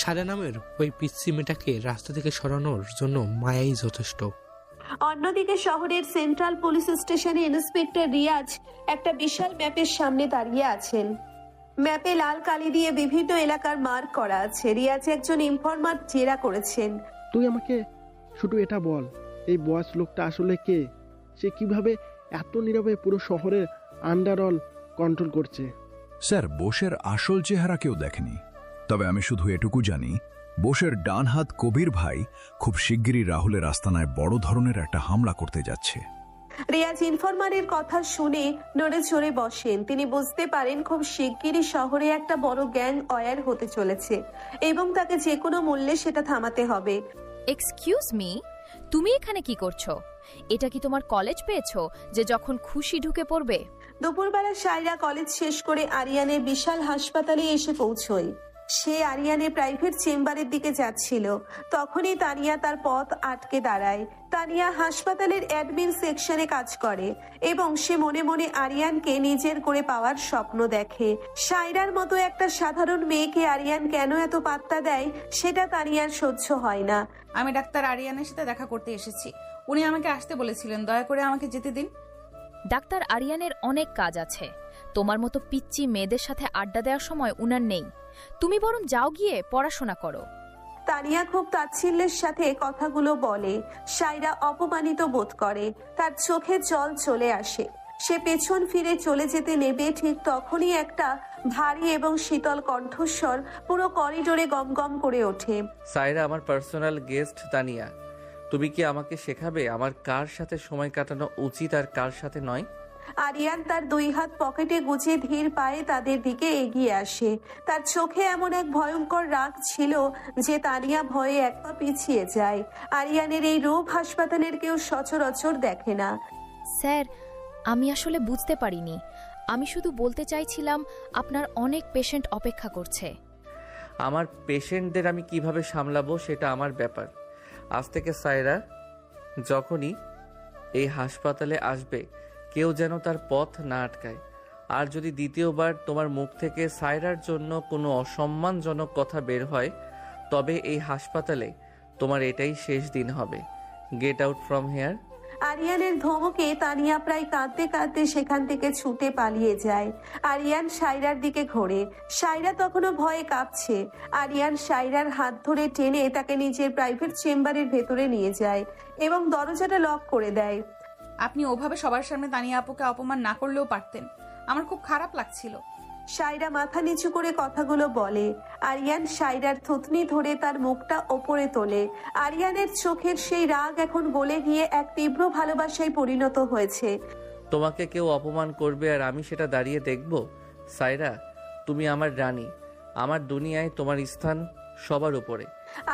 সারা নামের ওই পিচ্ছি মেয়েটাকে রাস্তা থেকে সরানোর জন্য মায়াই যথেষ্ট। অন্যদিকে শহরের সেন্ট্রাল পুলিশ স্টেশনে ইন্সপেক্টর রিয়াজ একটা বিশাল ম্যাপের সামনে দাঁড়িয়ে আছেন। ম্যাপে লাল কালি দিয়ে বিভিন্ন এলাকার মার্ক করা আছে। রিয়াজ একজন ইনফরমার জেরা করেছেন। তুই আমাকে শুধু এটা বল, এই বয়স লোকটা আসলে কে? সে কিভাবে এত নীরবে পুরো শহরের আন্ডারঅল কন্ট্রোল করছে? স্যার, বোসের আসল চেহারা কেউ দেখেনি, তবে আমি শুধু এটুকু জানি বোসের ডান হাত কবির ভাই খুব শিগগিরই রাহুলের আস্তানায় বড় ধরনের একটা হামলা করতে যাচ্ছে। রিয়াজ ইনফরমারের কথা শুনে নড়ে চড়ে বসেন। তিনি বুঝতে পারেন খুব শিগগিরই শহরে একটা বড় গ্যাং অয়ার হতে চলেছে এবং তাকে যে কোনো মূল্যে সেটা থামাতে হবে। এক্সকিউজ মি, তুমি এখানে কি করছো? এটা কি তোমার কলেজ পেয়েছো যে যখন খুশি ঢুকে পড়বে? দুপুরবেলা সায়রা কলেজ শেষ করে আরিয়ানের বিশাল হাসপাতালে এসে পৌঁছয়। সে আরিয়ানের প্রাইভেট চেম্বারের দিকে যাচ্ছিল, তখনই তানিয়া তার পথ আটকে দাঁড়ায়। তানিয়া হাসপাতালের অ্যাডমিন সেকশনে কাজ করে এবং সে মনে মনে আরিয়ানকে নিজের করে পাওয়ার স্বপ্ন দেখে। সায়রার মতো একটা সাধারণ মেয়েকে আরিয়ান কেন এত পাত্তা দেয় সেটা তানিয়ার সহ্য হয় না। আমি ডাক্তার আরিয়ানের সাথে দেখা করতে এসেছি। উনি আমাকে আসতে বলেছিলেন, দয়া করে আমাকে যেতে দিন। ডাক্তার আরিয়ানের অনেক কাজ আছে, তোমার মতো পিচ্চি মেয়েদের সাথে আড্ডা দেওয়ার সময় উনার নেই। তুমি বরং যাও গিয়ে পড়াশোনা করো। তানিয়া খুব তাচ্ছিল্যের সাথে কথাগুলো বলে। সায়রা অপমানিত বোধ করে, তার চোখে জল চলে আসে। সে পেছন ফিরে চলে যেতে নেবে, ঠিক তখনই একটা ভারী এবং শীতল কণ্ঠস্বর পুরো করিডোরে গমগম করে ওঠে। সায়রা, আমার পার্সোনাল গেস্ট তানিয়া, তুমি কি আমাকে শেখাবে আমার কার সাথে সময় কাটানো উচিত আর কার সাথে নয়? আরিয়ান তার দুই হাত পকেটে গুজে ধীর পায়ে তাদের দিকে এগিয়ে আসে। তার চোখে এমন এক ভয়ঙ্কর রাগ ছিল যে তানিয়া ভয়ে এক পা পিছিয়ে যায়। আরিয়ানের এই রূপ হাসপাতালের কেউ সচরাচর দেখে না। স্যার, আমি আসলে বুঝতে পারিনি। আমি শুধু বলতে চাইছিলাম আপনার অনেক পেশেন্ট অপেক্ষা করছে। আমার পেশেন্টদের আমি কিভাবে সামলাবো সেটা আমার ব্যাপার। আজ থেকে সায়রা যখনই এই হাসপাতালে আসবে কেউ যেন তার পথ না আটকায়। আর যদি দ্বিতীয়বার তোমার মুখ থেকে সায়রার জন্য কোনো অসম্মানজনক কথা বের হয় তবে এই হাসপাতালে তোমার এটাই শেষ দিন হবে। Get out from here. আরিয়ানের ধমকে তানিয়া প্রায় কাঁদতে কাঁদতে সেখান থেকে ছুটে পালিয়ে যায়। আরিয়ান সায়রার দিকে ঘোরে। সায়রা তখনও ভয়ে কাঁপছে। আরিয়ান সায়রার হাত ধরে টেনে তাকে নিজের প্রাইভেট চেম্বারের ভেতরে নিয়ে যায় এবং দরজাটা লক করে দেয়। আপনি ওভাবে সবার সামনে তানিয়া আপুকে অপমান না করলেও পারতেন, আমার খুব খারাপ লাগছিল। সায়রা মাথা নিচু করে কথাগুলো বলে। আরিয়ান সায়রার থুতনি ধরে তার মুখটা ওপরে তোলে। আরিয়ানের চোখের সেই রাগ এখন গলে গিয়ে এক তীব্র ভালোবাসায় পরিণত হয়েছে। তোমাকে কেউ অপমান করবে আর আমি সেটা দাঁড়িয়ে দেখব? সায়রা, তুমি আমার রানী, আমার দুনিয়ায় তোমার স্থান সবার উপরে।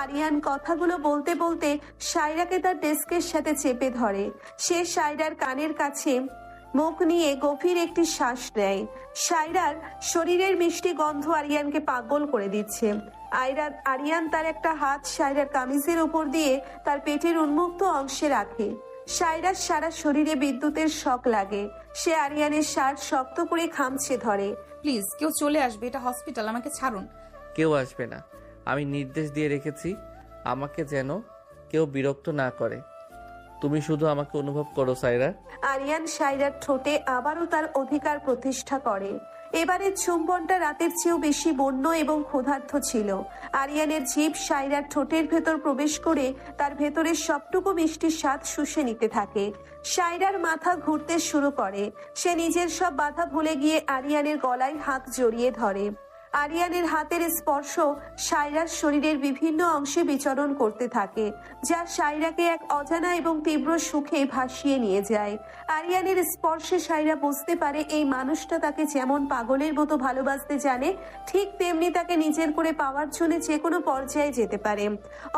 আরিয়ান কথাগুলো বলতে বলতে সায়রাকে তার ডেস্কের সাথে চেপে ধরে। সে সায়রার কানের কাছে মুখ নিয়ে গভীর একটি শ্বাস নেয়। সায়রার শরীরের মিষ্টি গন্ধ আরিয়ানকে পাগল করে দিচ্ছে। আরিয়ান তার একটা হাত সায়রার কামিজের উপর দিয়ে তার পেটের উন্মুক্ত অংশে রাখে। সায়রার সারা শরীরে বিদ্যুতের শক লাগে। সে আরিয়ানের শার্ট শক্ত করে খামচে ধরে। প্লিজ, কেউ চলে আসবে, এটা হসপিটাল, আমাকে ছাড়ুন। কেউ আসবে না, আমি নির্দেশ দিয়ে রেখেছি আমাকে যেন কেউ বিরক্ত না করে। তুমি শুধু আমাকে অনুভব করো সায়রা। আরিয়ান সায়রার ঠোঁটে আবারও তার অধিকার প্রতিষ্ঠা করে। এবারের চুম্বনটা রাতের চেয়েও বেশি বন্য এবং ক্ষুধার্ত ছিল। আরিয়ানের জিভ সায়রার ঠোঁটের ভেতর প্রবেশ করে তার ভেতরের সবটুকু মিষ্টির স্বাদ শুষে নিতে থাকে। সায়রার মাথা ঘুরতে শুরু করে। সে নিজের সব বাধা ভুলে গিয়ে আরিয়ানের গলায় হাত জড়িয়ে ধরে। আরিয়ানের হাতের স্পর্শ সায়রার শরীরের বিভিন্ন অংশে বিচরণ করতে থাকে, যা সায়রাকে এক অজানা এবং তীব্র সুখে ভাসিয়ে নিয়ে যায়। আরিয়ানের স্পর্শে সায়রা বুঝতে পারে এই মানুষটা তাকে যেমন পাগলের মতো ভালোবাসতে জানে, ঠিক তেমনি তাকে নিজের করে পাওয়ার জন্য যে কোনো পর্যায়ে যেতে পারে।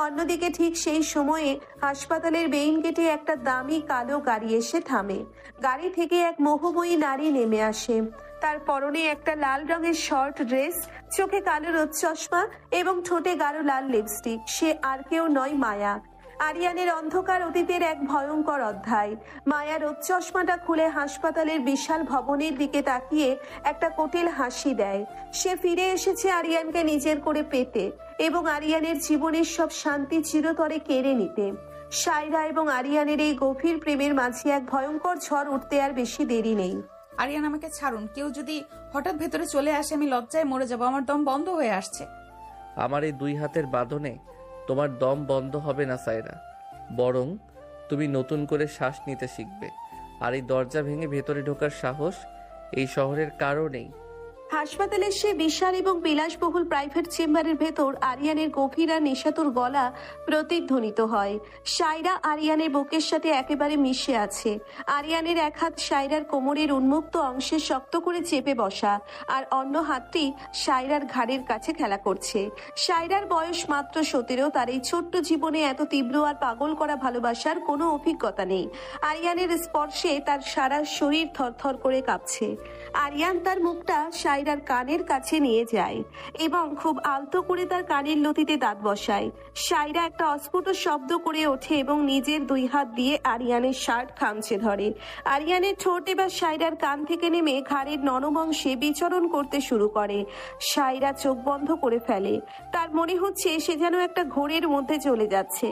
অন্যদিকে ঠিক সেই সময়ে হাসপাতালের মেইন গেটে একটা দামি কালো গাড়ি এসে থামে। গাড়ি থেকে এক মোহময়ী নারী নেমে আসে। তার পরনে একটা লাল রঙের শর্ট ড্রেস, চোখে কালো রোদ চশমা এবং ঠোঁটে গাঢ় লাল লিপস্টিক। সে আর কেউ নয়, মায়া। আরিয়ানের অন্ধকার অতীতের এক ভয়ঙ্কর অধ্যায়। মায়া রোদ চশমাটা খুলে হাসপাতালের বিশাল ভবনের দিকে তাকিয়ে একটা কুটিল হাসি দেয়। সে ফিরে এসেছে আরিয়ানকে নিজের করে পেতে এবং আরিয়ানের জীবনের সব শান্তি চিরতরে কেড়ে নিতে। সায়রা এবং আরিয়ানের এই গভীর প্রেমের মাঝে এক ভয়ঙ্কর ঝড় উঠতে আর বেশি দেরি নেই। আরিয়ান, আমাকে ছাড়ুন। কেউ যদি হঠাৎ ভেতরে চলে আসে আমি লজ্জায় মরে যাব, আমার দম বন্ধ হয়ে আসছে। আমার এই দুই হাতের বাঁধনে তোমার দম বন্ধ হবে না সায়রা, বরং তুমি নতুন করে শ্বাস নিতে শিখবে। আর এই দরজা ভেঙে ভেতরে ঢোকার সাহস এই শহরের কারো নেই। হাসপাতালের সে বিশাল এবং বিলাসবহুল প্রাইভেট চেম্বারের ভেতর আরিয়ানের গভীর আর নেশাতুর গলা প্রতিধ্বনিত হয়। সায়রা আরিয়ানের বুকের সাথে একেবারে মিশে আছে। আরিয়ানের এক হাত সায়রার কোমরের উন্মুক্ত অংশে শক্ত করে চেপে বসা, আর অন্য হাতটি সায়রার ঘাড়ের কাছে খেলা করছে। সায়রার বয়স মাত্র 17। তার এই ছোট্ট জীবনে এত তীব্র আর পাগল করা ভালোবাসার কোনো অভিজ্ঞতা নেই। আরিয়ানের স্পর্শে তার সারা শরীর থরথর করে কাঁপছে। আরিয়ান তার মুখটা সায়রার কানের কাছে নিয়ে যায় এবং খুব আলতো করে তার কানের লতিতে দাঁত বসায়। সায়রা একটা অস্ফুট শব্দ করে ওঠে এবং নিজের দুই হাত দিয়ে আরিয়ানের শার্ট খামচে ধরে। আরিয়ানের ঠোঁট এবার সায়রার কান থেকে নেমে ঘাড়ের নরম অংশে বিচরণ করতে শুরু করে। সায়রা চোখ বন্ধ করে ফেলে। তার মনে হচ্ছে সে যেন একটা ঘোরের মধ্যে চলে যাচ্ছে।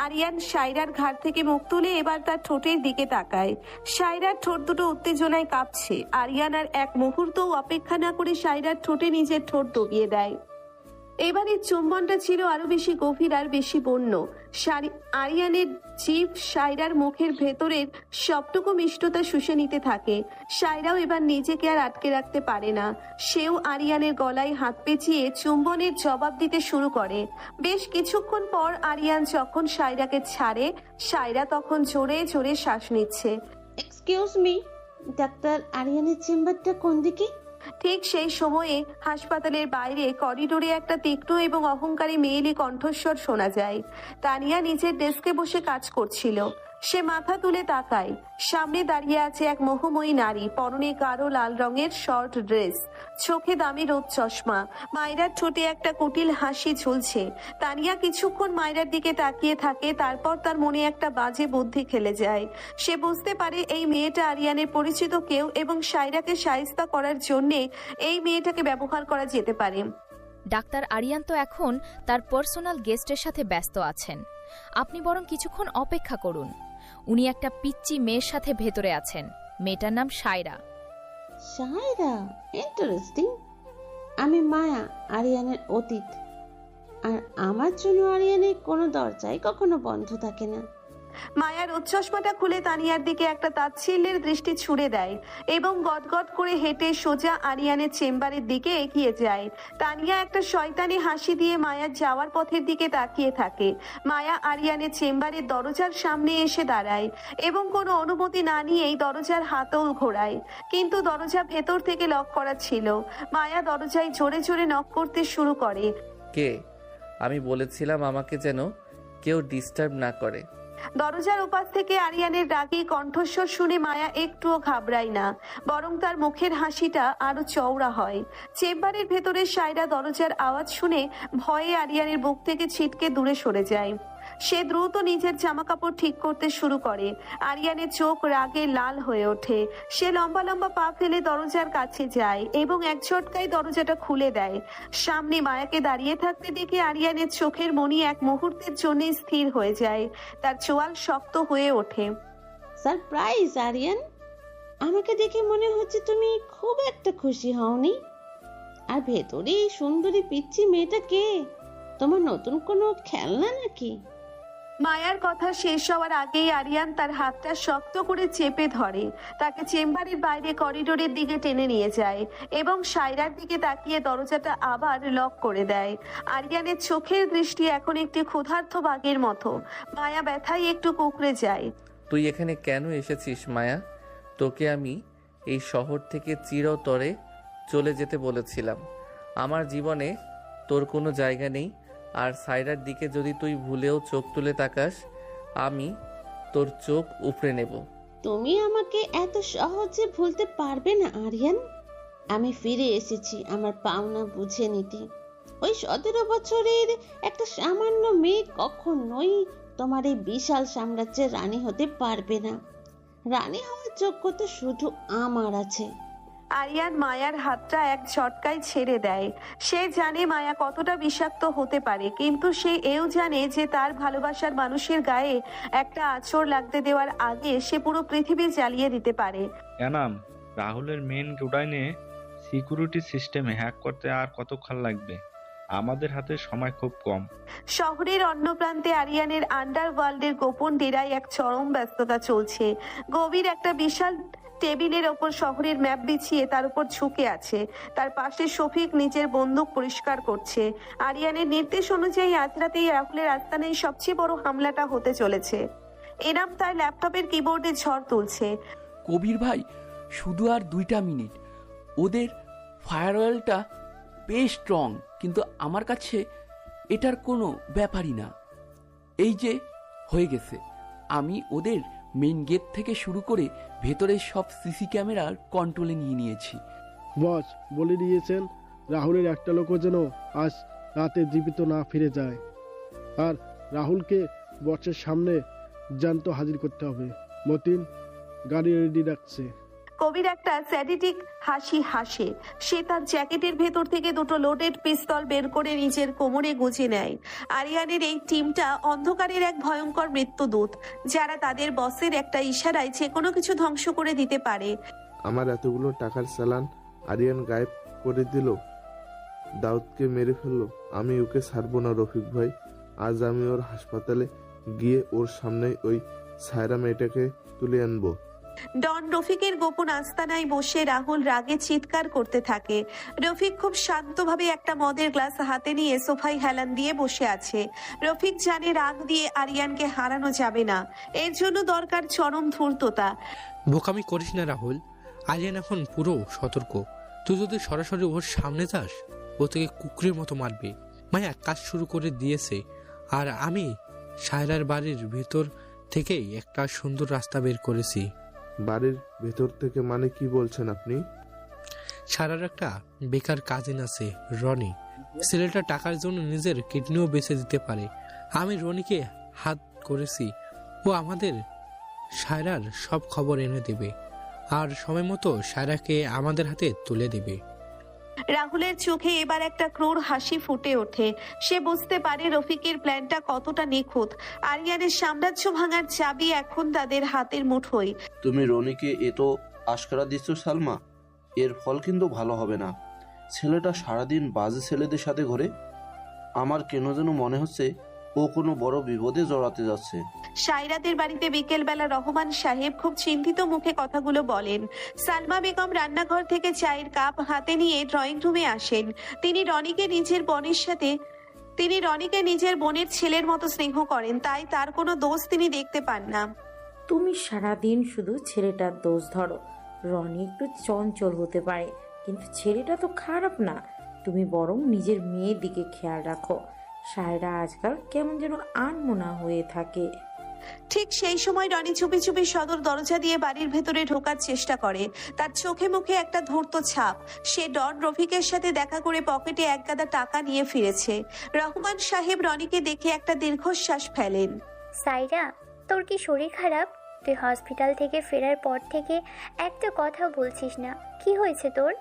আরিয়ান সায়রার ঘাড় থেকে মুখ তুলে এবার তার ঠোঁটের দিকে তাকায়। সায়রার ঠোঁট দুটো উত্তেজনায় কাঁপছে। আরিয়ান আর এক মুহূর্তও অপেক্ষা না করে সায়রার ঠোঁটে নিজের ঠোঁট দবিয়ে দেয়। এবারে চুম্বনটা ছিল আরো বেশি গভীর আর বেশি বন্য। আরিয়ানের জিভ সায়রার মুখের ভেতরের সবটুকু মিষ্টতা শুষে নিতে থাকে। সায়রাও এবার নিজেকে আর আটকে রাখতে পারে না, সেও আরিয়ানের গলায় হাত পেঁচিয়ে চুম্বনের জবাব দিতে শুরু করে। বেশ কিছুক্ষণ পর আরিয়ান যখন সায়রাকে ছাড়ে, সায়রা তখন জোরে জোরে শ্বাস নিচ্ছে। এক্সকিউজ মি, ডাক্তার আরিয়ানের চেম্বারটা কোন দিকে? ঠিক সেই সময়ে হাসপাতালের বাইরে করিডোরে একটা তীক্ষ্ণ এবং অহংকারী মেয়েলি কণ্ঠস্বর শোনা যায়। তানিয়া নিজের ডেস্কে বসে কাজ করছিল। সে মাথা তুলে তাকায়। সামনে দাঁড়িয়ে আছে এক মোহময়ী নারী, পরনে গাঢ় লাল রঙের শর্ট ড্রেস, চোখে দামি রোদ চশমা। মায়রার ঠোঁটে একটা কুটিল হাসি ঝুলছে। তানিয়া কিছুক্ষণ মায়রার দিকে তাকিয়ে থাকে, তারপর তার মনে একটা বাজে বুদ্ধি খেলে যায়। সে বুঝতে পারে এই মেয়েটা আরিয়ানের পরিচিত কেউ এবং সায়রাকে শায়েস্তা করার জন্যে এই মেয়েটাকে ব্যবহার করা যেতে পারে। ডাক্তার আরিয়ান তো এখন তার পার্সোনাল গেস্টের সাথে ব্যস্ত আছেন। আপনি বরং কিছুক্ষণ অপেক্ষা করুন। উনি একটা পিচ্চি মেয়ের সাথে ভেতরে আছেন। মেয়েটার নাম সায়রা। সায়রা, ইন্টারেস্টিং। আমি মায়া, আরিয়ানের অতীত। আর আমার জন্য আরিয়ানের কোনো দরজাই কখনো বন্ধ থাকে না। মায়ার চশমাটা খুলে তানিয়ার দিকে একটা তাচ্ছিল্যের দৃষ্টি ছুড়ে দেয় এবং গদগদ করে হেঁটে সোজা আরিয়ানের চেম্বারের দিকে এগিয়ে যায়। তানিয়া একটা শয়তানি হাসি দিয়ে মায়ার যাওয়ার পথের দিকে তাকিয়ে থাকে। মায়া আরিয়ানের চেম্বারের দরজার সামনে এসে দাঁড়ায় এবং কোনো অনুমতি না নিয়েই দরজার হাতল ঘোরায়, কিন্তু দরজা ভেতর থেকে লক করা ছিল। মায়া দরজায় জোরে জোরে নক করতে শুরু করে। কে? আমি বলেছিলাম আমাকে যেন কেউ ডিস্টার্ব না করে। দরজার ওপাশ থেকে আরিয়ানের রাগী কণ্ঠস্বর শুনে মায়া একটুও ঘাবড়ায় না, বরং তার মুখের হাসিটা আরো চওড়া হয়। চেম্বারের ভেতরে সায়রা দরজার আওয়াজ শুনে ভয়ে আরিয়ানের বুক থেকে ছিটকে দূরে সরে যায়। সে দ্রুত নিজের জামা কাপড় ঠিক করতে শুরু করে। আরিয়ানের চোখ রাগে লাল হয়ে ওঠে। সে লম্বা লম্বা পা ফেলে দরজার কাছে যায় এবং এক ঝটকায় দরজাটা খুলে দেয়। সামনে মায়াকে দাঁড়িয়ে থাকতে দেখে আরিয়ানের চোখের মনি এক মুহূর্তের জন্য স্থির হয়ে যায়। তার চোয়াল শক্ত হয়ে ওঠে। সারপ্রাইজ আরিয়ান, আমাকে দেখে মনে হচ্ছে তুমি খুব একটা খুশি হওনি। আর ভেতরে এই সুন্দরী পিচ্চি মেয়েটা কে? তোমার নতুন কোনো খেলনা নাকি? মায়ার কথা শেষ হওয়ার আগেই আরিয়ান তার হাতটা শক্ত করে চেপে ধরে, তাকে চেম্বারের বাইরে করিডোরের দিকে টেনে নিয়ে যায় এবং সায়রার দিকে তাকিয়ে দরজাটা আবার লক করে দেয়। আরিয়ানের চোখের দৃষ্টি এখন একটি ক্ষুধার্ত বাঘের মতো। মায়া ব্যথায় একটু কুঁকড়ে যায়। তুই এখানে কেন এসেছিস মায়া? তোকে আমি এই শহর থেকে চিরতরে চলে যেতে বলেছিলাম। আমার জীবনে তোর কোনো জায়গা নেই। আর সায়রার দিকে যদি তুই ভুলেও চোখ তুলে তাকাস, আমি তোর চোখ উপড়ে নেব। তুমি আমাকে এত সহজে ভুলতে পারবে না আরিয়ান। আমি ফিরে এসেছি আমার পাওনা বুঝে নিতে। ওই 17 বছরের একটা সামান্য মেয়ে কখনোই তোমার এই বিশাল সাম্রাজ্যের রানী হতে পারবে না। রানী হওয়ার যোগ্যতা শুধু আমার আছে। আরিয়ান মায়ার হাতটা এক ঝটকায় ছেড়ে দেয়। সে জানে মায়া কতটা বিষাক্ত হতে পারে, কিন্তু সে এও জানে যে তার ভালোবাসার মানুষের গায়ে একটা আঁচড় লাগতে দেওয়ার আগে সে পুরো পৃথিবী জ্বালিয়ে দিতে পারে। এনাম, রাহুলের মেন গোডাউনে সিকিউরিটি সিস্টেমে হ্যাক করতে আর কতক্ষণ লাগবে? আমাদের হাতে সময় খুব কম। শহরের অন্য প্রান্তে আরিয়ানের আন্ডারওয়ার্ল্ডের গোপন ডেরায় এক চরম ব্যস্ততা চলছে। গভীর একটা বিশাল টেবিলের ওপর শহরের ম্যাপ বিছিয়ে তার উপর ঝুঁকে আছে। তার পাশে শফিক নিজের বন্দুক পরিষ্কার করছে। আরিয়ানের নির্দেশ অনুযায়ী আজ রাতেই রাহুলের আস্তানায় সবচেয়ে বড় হামলাটা হতে চলেছে। এনাম তার ল্যাপটপের কিবোর্ডে ঝড় তুলছে। কবির ভাই, শুধু আর 2টা মিনিট। ওদের ফায়ারওয়েলটা বেশ স্ট্রং, কিন্তু আমার কাছে এটার কোনো ব্যাপারই না। এই যে হয়ে গেছে, আমি ওদের মেইন গেট থেকে শুরু করে ভেতরের সব সিসি ক্যামেরার কন্ট্রোলে নিয়ে নিয়েছি। বস বলে দিয়েছেন রাহুলের একটা লোকও যেন আজ রাতে জীবিত না ফিরে যায়। আর রাহুলকে বসের সামনে জ্যান্ত হাজির করতে হবে। মতিন গাড়ি রেডি রাখছে। কবির একটা স্যাডিটিক হাসি হাসে। সে তার জ্যাকেটের ভেতর থেকে 2টো লোডেড পিস্তল বের করে নিজের কোমরে গুজে নেয়। আরিয়ানের এই টিমটা অন্ধকারের এক ভয়ঙ্কর মৃত্যুদূত, যারা তাদের বসের একটা ইশারায় যে কোনো কিছু ধ্বংস করে দিতে পারে। আমার এতগুলো টাকার চালান আরিয়ান গায়েব করে দিল। দাউদকে মেরে ফেললো। আমি ওকে ছাড়বো না রফিক ভাই। আজ আমি ওর হাসপাতালে গিয়ে ওর সামনে ওই সায়রা মেয়েটাকে তুলে আনবো। ডন রফিকের গোপন আস্তানায় বসে রাহুল রাগে চিৎকার করতে থাকে। রফিক খুব শান্তভাবে একটা মদের গ্লাস হাতে নিয়ে সোফায় হেলান দিয়ে বসে আছে। রফিক জানে রাগ দিয়ে আরিয়ানকে হারানো যাবে না, এর জন্য দরকার চরম ধূর্ততা। বোকামি করিস না রাহুল, আরিয়ান এখন পুরো সতর্ক। তুই যদি সরাসরি ওর সামনে যাস, ও তোকে কুকুরের মতো মারবে। মায়া কাজ শুরু করে দিয়েছে, আর আমি সায়রার বাড়ির ভেতর থেকেই একটা সুন্দর রাস্তা বের করেছি। বাড়ির ভেতর থেকে মানে কি বলছেন আপনি? সারার একটা বেকার কাজিন আছে রনি। ছেলেটা টাকার জন্য নিজের কিডনিও বেঁচে দিতে পারে। আমি রনিকে হাত করেছি, ও আমাদের সায়রার সব খবর এনে দেবে, আর সময় মতো সায়রাকে আমাদের হাতে তুলে দেবে। রাহুলের চোখে এবার একটা ক্রূর হাসি ফুটে ওঠে। সে বুঝতে পারে রফিকের প্ল্যানটা কতটা নিখুঁত। আরিয়ানের সাম্রাজ্য ভাঙার চাবি এখন তাদের হাতের মুঠোয়। তুমি রনিকে এত আশকারা দিচ্ছ সালমা, এর ফল কিন্তু ভালো হবে না। ছেলেটা সারাদিন বাজে ছেলেদের সাথে ঘোরে। আমার কেন যেন মনে হচ্ছে ও কোনো বড় বিপদে জড়াতে যাচ্ছে। সায়রাদের বাড়িতে বিকেলবেলা রহমান সাহেব খুব চিন্তিত মুখে কথাগুলো বলেন। সালমা বেগম রান্নাঘর থেকে চায়ের কাপ হাতে নিয়ে ড্রয়িং রুমে আসেন। তিনি রনিকে নিজের বোনের ছেলের মতো স্নেহ করেন, তাই তার কোনো দোষ তিনি দেখতে পান না। তুমি সারাদিন শুধু ছেলেটার দোষ ধরো। রনি একটু চঞ্চল হতে পারে, কিন্তু ছেলেটা তো খারাপ না। তুমি বরং নিজের মেয়ের দিকে খেয়াল রাখো। সায়রা আজকাল কেমন যেন আনমনা হয়ে থাকে। ঠিক সেই সময় রনি চুপি চুপি সদর দরজা দিয়ে বাড়ির ভেতরে ঢোকার চেষ্টা করে। তার চোখে মুখে একটা ধূর্ত ছাপ। সে ডন রফিকের সাথে দেখা করে পকেটে এক গাদা টাকা নিয়ে ফিরেছে। রহমান সাহেব রনিকে দেখে একটা দীর্ঘশ্বাস ফেলেন। সাইরা, তোর কি শরীর খারাপ? তুই হসপিটাল থেকে ফেরার পর থেকে একটা কথা বলছিস না, কি হয়েছে তোর?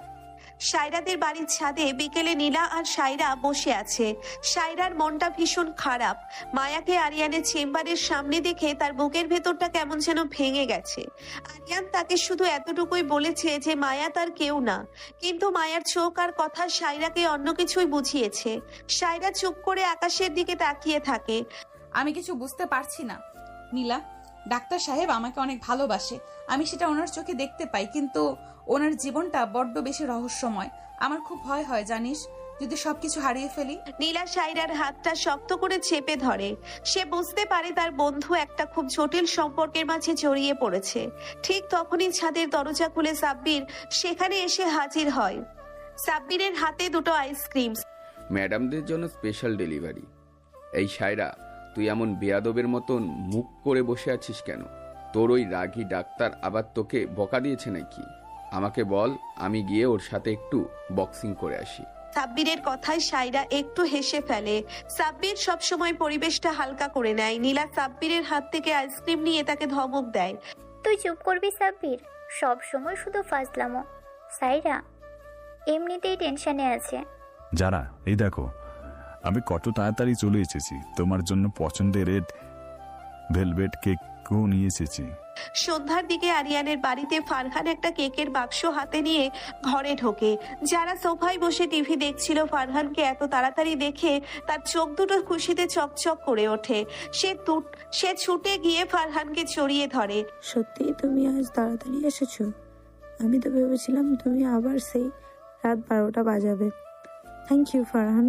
সায়রাদের বাড়ির ছাদে বিকেলে নীলা আর সায়রা বসে আছে। সায়রার মনটা ভীষণ খারাপ। মায়াকে আরিয়ানের চেম্বারের সামনে দেখে তার বুকের ভেতরটা কেমন যেন ভেঙে গেছে। আরিয়ান তাকে শুধু এতটুকুই বলেছে যে মায়া তার কেউ না, কিন্তু মায়ার চোখ আর কথা সায়রাকে অন্য কিছুই বুঝিয়েছে। সায়রা চুপ করে আকাশের দিকে তাকিয়ে থাকে। আমি কিছু বুঝতে পারছি না নীলা। ডাক্তার সাহেব আমাকে অনেক ভালোবাসে, আমি সেটা ওনার চোখে দেখতে পাই, কিন্তু ওনার জীবনটা বড্ড বেশি রহস্যময়। আমার খুব ভয় হয় জানিস, যদি সবকিছু হারিয়ে ফেলি। নীলা সায়রার হাতটা শক্ত করে চেপে ধরে। সে বুঝতে পারে তার বন্ধু একটা খুব জটিল সম্পর্কের মাঝে জড়িয়ে পড়েছে। ঠিক তখনই ছাদের দরজা খুলে সাব্বির সেখানে এসে হাজির হয়। সাব্বিরের হাতে দুটো আইসক্রিম। ম্যাডামদের জন্য স্পেশাল ডেলিভারি। এই সায়রা, তুই এমন বেয়াদবের মতন মুখ করে বসে আছিস কেন? তোর ওই রাগী ডাক্তার আবার তোকে বকা দিয়েছে নাকি? আমাকে বল, আমি গিয়ে ওর সাথে একটু বক্সিং করে আসি। সাব্বিরের কথায় সায়রা একটু হেসে ফেলে। সাব্বির সবসময় পরিবেশটা হালকা করে নেয়। নীলা সাব্বিরের হাত থেকে আইসক্রিম নিয়ে তাকে ধমক দেয়। তুই চুপ করবি সাব্বির, সব সময় শুধু ফাজলামো। সাইরা এমনিতেই টেনশনে আছে। যারা, এই দেখো আমি কত তাড়াতাড়ি চলে এসেছি। তোমার জন্য পছন্দের রেড ভেলভেট কেকও নিয়ে এসেছি। সন্ধ্যার দিকে আরিয়ানের বাড়িতে ফারহান একটা কেকের বাক্স হাতে নিয়ে ঘরে ঢোকে। যারা সোফায় বসে টিভি দেখছিল, ফারহানকে এত তাড়াতাড়ি দেখে তার চোখ দুটো খুশিতে চকচক করে ওঠে। সে ছুটে গিয়ে ফারহানকে জড়িয়ে ধরে। সত্যি তুমি আজ তাড়াতাড়ি এসেছো? আমি তো ভেবেছিলাম তুমি আবার সেই রাত 12টা বাজাবে। Thank you Farhan.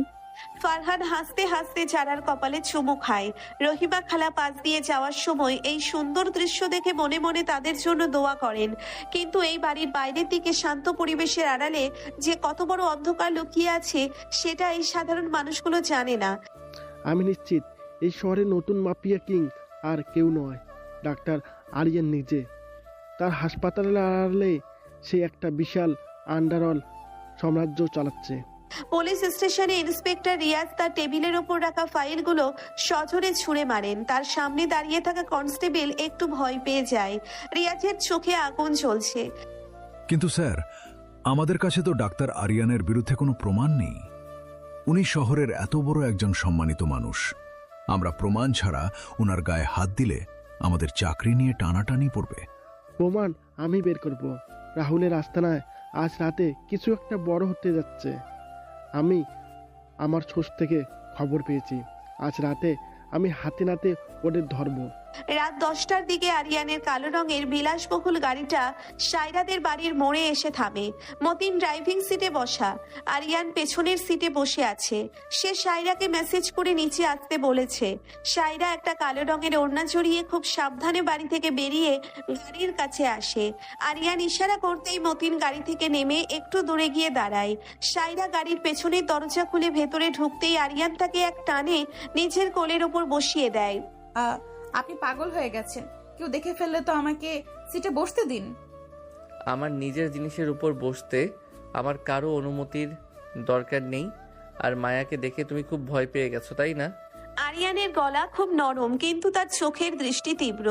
ফারহান হাসতে হাসতে যারার কপালে চুমু খায়। রহিমা খালা পাশ দিয়ে যাওয়ার সময় এই সুন্দর দৃশ্য দেখে মনে মনে তাদের জন্য দোয়া করেন। কিন্তু এই বাড়ির বাইরের দিকে শান্ত পরিবেশের আড়ালে যে কত বড় অন্ধকার লুকিয়ে আছে সেটা এই সাধারণ মানুষগুলো জানে না। আমি নিশ্চিত এই শহরে নতুন মাফিয়া কিং আর কেউ নয়, ডাক্তার আরিয়ান নিজে। তার হাসপাতালের আড়ালে সে একটা বিশাল আন্ডারওয়ার্ল্ড সাম্রাজ্য চালাচ্ছে। পুলিশ স্টেশনে ইন্সপেক্টর রিয়াজ তার টেবিলের ওপর রাখা ফাইলগুলো সজোরে ছুঁড়ে মারেন। তার সামনে দাঁড়িয়ে থাকা কনস্টেবল একটু ভয় পেয়ে যায়। রিয়াজের চোখে আগুন জ্বলছে। কিন্তু স্যার, আমাদের কাছে তো ডাক্তার আরিয়ানের বিরুদ্ধে কোনো প্রমাণ নেই। উনি শহরের এত বড় একজন সম্মানিত মানুষ। আমরা প্রমাণ ছাড়া ওনার গায়ে হাত দিলে আমাদের চাকরি নিয়ে টানাটানি পড়বে। প্রমাণ আমি বের করব। রাহুলের আস্তানায় আজ রাতে কিছু একটা বড় হতে যাচ্ছে। আমি আমার সোর্স থেকে খবর পেয়েছি। আজ রাতে আমি হাতে নাতে ওদের ধরবো। রাত 10টার দিকে আরিয়ানের কালো রঙের বিলাসবহুল গাড়িটা সায়রাদের বাড়ির মোড়ে এসে থামে। মতিন ড্রাইভিং সিটে বসা, আরিয়ান পেছনের সিটে বসে আছে। সে সায়রাকে মেসেজ করে নিচে আসতে বলেছে। সায়রা একটা কালো রঙের ওড়না জড়িয়ে খুব সাবধানে বাড়ি থেকে বেরিয়ে গাড়ির কাছে আসে। আরিয়ান ইশারা করতেই মতিন গাড়ি থেকে নেমে একটু দূরে গিয়ে দাঁড়ায়। সায়রা গাড়ির পেছনের দরজা খুলে ভেতরে ঢুকতেই আরিয়ান তাকে এক টানে নিজের কোলের ওপর বসিয়ে দেয়। আপনি পাগল হয়ে গেছেন, কেউ দেখে ফেললে তো আমাকে সিটে বসতে দিন। আমার নিজের জিনিসের উপর বসতে আমার কারো অনুমতির দরকার নেই। আর মায়াকে দেখে তুমি খুব ভয় পেয়ে গেছো, তাই না? আরিয়ানের গলা খুব নরম, কিন্তু তার চোখের দৃষ্টি তীব্র।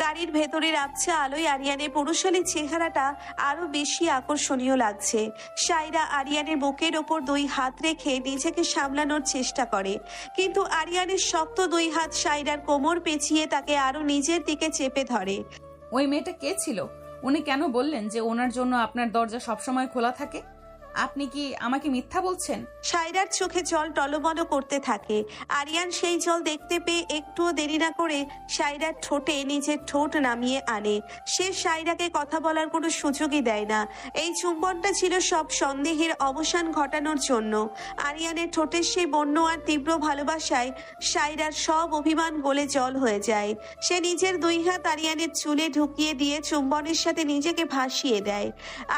গাড়ির ভেতরের আবছা আলোয় আরিয়ানের পুরুষালী চেহারাটা আরো বেশি আকর্ষণীয় লাগছে। সায়রা আরিয়ানের বুকের ওপর 2 হাত রেখে নিজেকে সামলানোর চেষ্টা করে, কিন্তু আরিয়ানের শক্ত 2 হাত সায়রার কোমর পেঁচিয়ে তাকে আরো নিজের দিকে চেপে ধরে। ওই মেয়েটা কে ছিল? উনি কেন বললেন যে ওনার জন্য আপনার দরজা সবসময় খোলা থাকে? আপনি কি আমাকে মিথ্যা বলছেন? সায়রার চোখে জল টলমল করতে থাকে। আরিয়ান সেই জল দেখতে পেয়ে একটুও দেরি না করে সায়রার ঠোঁটে নিজের ঠোঁট নামিয়ে আনে। সে সায়রাকে কথা বলার কোনো সুযোগই দেয় না। এই চুম্বনটা ছিল সব সন্দেহের অবসান ঘটানোর জন্য। আরিয়ানের ঠোঁটের সেই বন্য আর তীব্র ভালোবাসায় সায়রার সব অভিমান গলে জল হয়ে যায়। সে নিজের 2 হাত আরিয়ানের চুলে ঢুকিয়ে দিয়ে চুম্বনের সাথে নিজেকে ভাসিয়ে দেয়।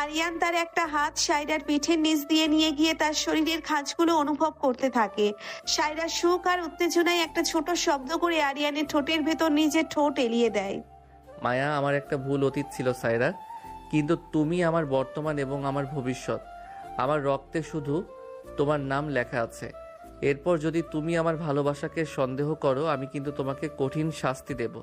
আরিয়ান তার একটা হাত সায়রার পিঠের নিচ দিয়ে নিয়ে গিয়ে তার শরীরের খাঁজগুলো অনুভব করতে থাকে। সায়রা সুখ আর উত্তেজনায় একটা ছোট শব্দ করে আরিয়ানের ঠোঁটের ভেতর নিজের ঠোঁট এলিয়ে দেয়। মায়া, আমার একটা ভুল অতীত ছিল সায়রা, কিন্তু তুমি আমার বর্তমান এবং আমার ভবিষ্যৎ। আমার রক্তে শুধু তোমার নাম লেখা আছে। এরপর যদি তুমি আমার ভালোবাসাকে সন্দেহ করো, আমি কিন্তু তোমাকে কঠিন শাস্তি দেব।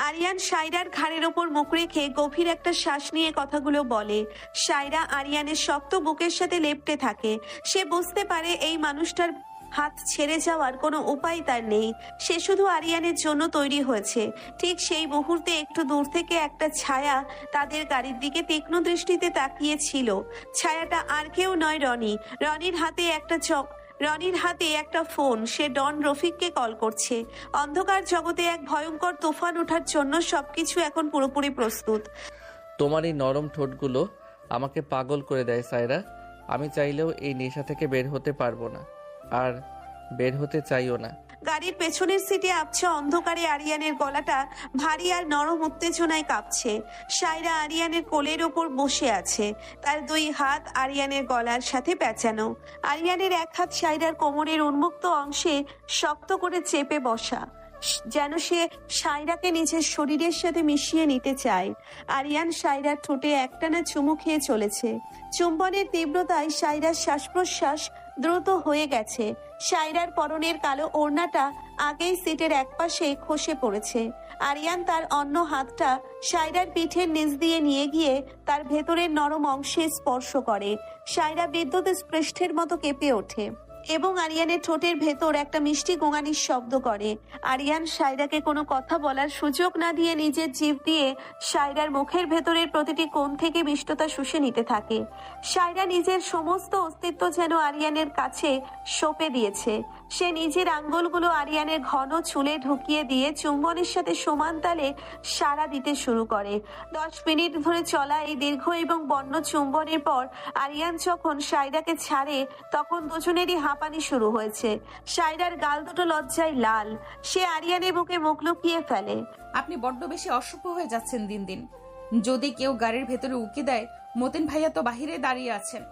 আরিয়ান সায়রার ঘাড়ের ওপর মুখ রেখে গভীর একটা শ্বাস নিয়ে কথাগুলো বলে। সায়রা আরিয়ানের শক্ত বুকের সাথে লেপ্টে থাকে। সে বুঝতে পারে এই মানুষটার হাত ছেড়ে যাওয়ার কোনো উপায় তার নেই। সে শুধু আরিয়ানের জন্য তৈরি হয়েছে। ঠিক সেই মুহূর্তে একটু দূর থেকে একটা ছায়া তাদের গাড়ির দিকে তীক্ষ্ণ দৃষ্টিতে তাকিয়েছিল। ছায়াটা আর কেউ নয়, রনি। রনির হাতে একটা ফোন। সে ডন রফিককে কল করছে। অন্ধকার জগতে এক ভয়ঙ্কর তুফান ওঠার জন্য সবকিছু এখন পুরোপুরি প্রস্তুত। তোমার এই নরম ঠোঁটগুলো আমাকে পাগল করে দেয় সায়রা। আমি চাইলেও এই নেশা থেকে বের হতে পারবো না, আর বের হতে চাইও না। গাড়ির পেছনের সিটে আবছা অন্ধকারে আরিয়ানের গলাটা ভারী আর নরম উত্তেজনায় কাঁপছে। সায়রা আরিয়ানের কোলের ওপর বসে আছে, তার 2 হাত আরিয়ানের গলার সাথে পেঁচানো। আরিয়ানের এক হাত সায়রার কোমরের উন্মুক্ত অংশে শক্ত করে চেপে বসা, যেন সে সায়রাকে নিজের শরীরের সাথে মিশিয়ে নিতে চায়। আরিয়ান সায়রার ঠোঁটে একটানা চুমু খেয়ে চলেছে। চুম্বনের তীব্রতায় সায়রার শ্বাস প্রশ্বাস দ্রুত হয়ে গেছে। সায়রার পরনের কালো ওড়নাটা আগেই সিটের একপাশে খসে পড়েছে। আরিয়ান তার অন্য হাতটা সায়রার পিঠের নিচ দিয়ে নিয়ে গিয়ে তার ভেতরের নরম অংশে স্পর্শ করে। সায়রা বিদ্যুৎ স্পৃষ্টের মতো কেঁপে ওঠে এবং আরিয়ানের ঠোঁটের ভেতর একটা মিষ্টি গোঙানির শব্দ করে। আরিয়ান সায়রাকে কোনো কথা বলার সুযোগ না দিয়ে নিজের জিভ দিয়ে সায়রার মুখের ভেতরের প্রতিটি কোণ থেকে মিষ্টতা শুষে নিতে থাকে। সায়রা নিজের সমস্ত অস্তিত্ব যেন আরিয়ানের কাছে সঁপে দিয়েছে। সে নিজের আঙ্গুলগুলো আরিয়ানের ঘন চুলে ঢুকিয়ে দিয়ে চুম্বনের সাথে সমান তালে সাড়া দিতে শুরু করে। 10 মিনিট ধরে চলা এই দীর্ঘ এবং বন্য চুম্বনের পর আরিয়ান যখন সায়রাকে ছাড়ে, তখন দুজনেরই হাঁপানি শুরু হয়েছে। সায়রার গাল দুটো লজ্জায় লাল। সে আরিয়ানের বুকে মুখ লুকিয়ে ফেলে। আপনি বড্ড বেশি অসভ্য হয়ে যাচ্ছেন দিন দিন। যদি কেউ গাড়ির ভেতরে উকি দেয়, মতিন ভাইয়া তো বাহিরে দাঁড়িয়ে আছেন,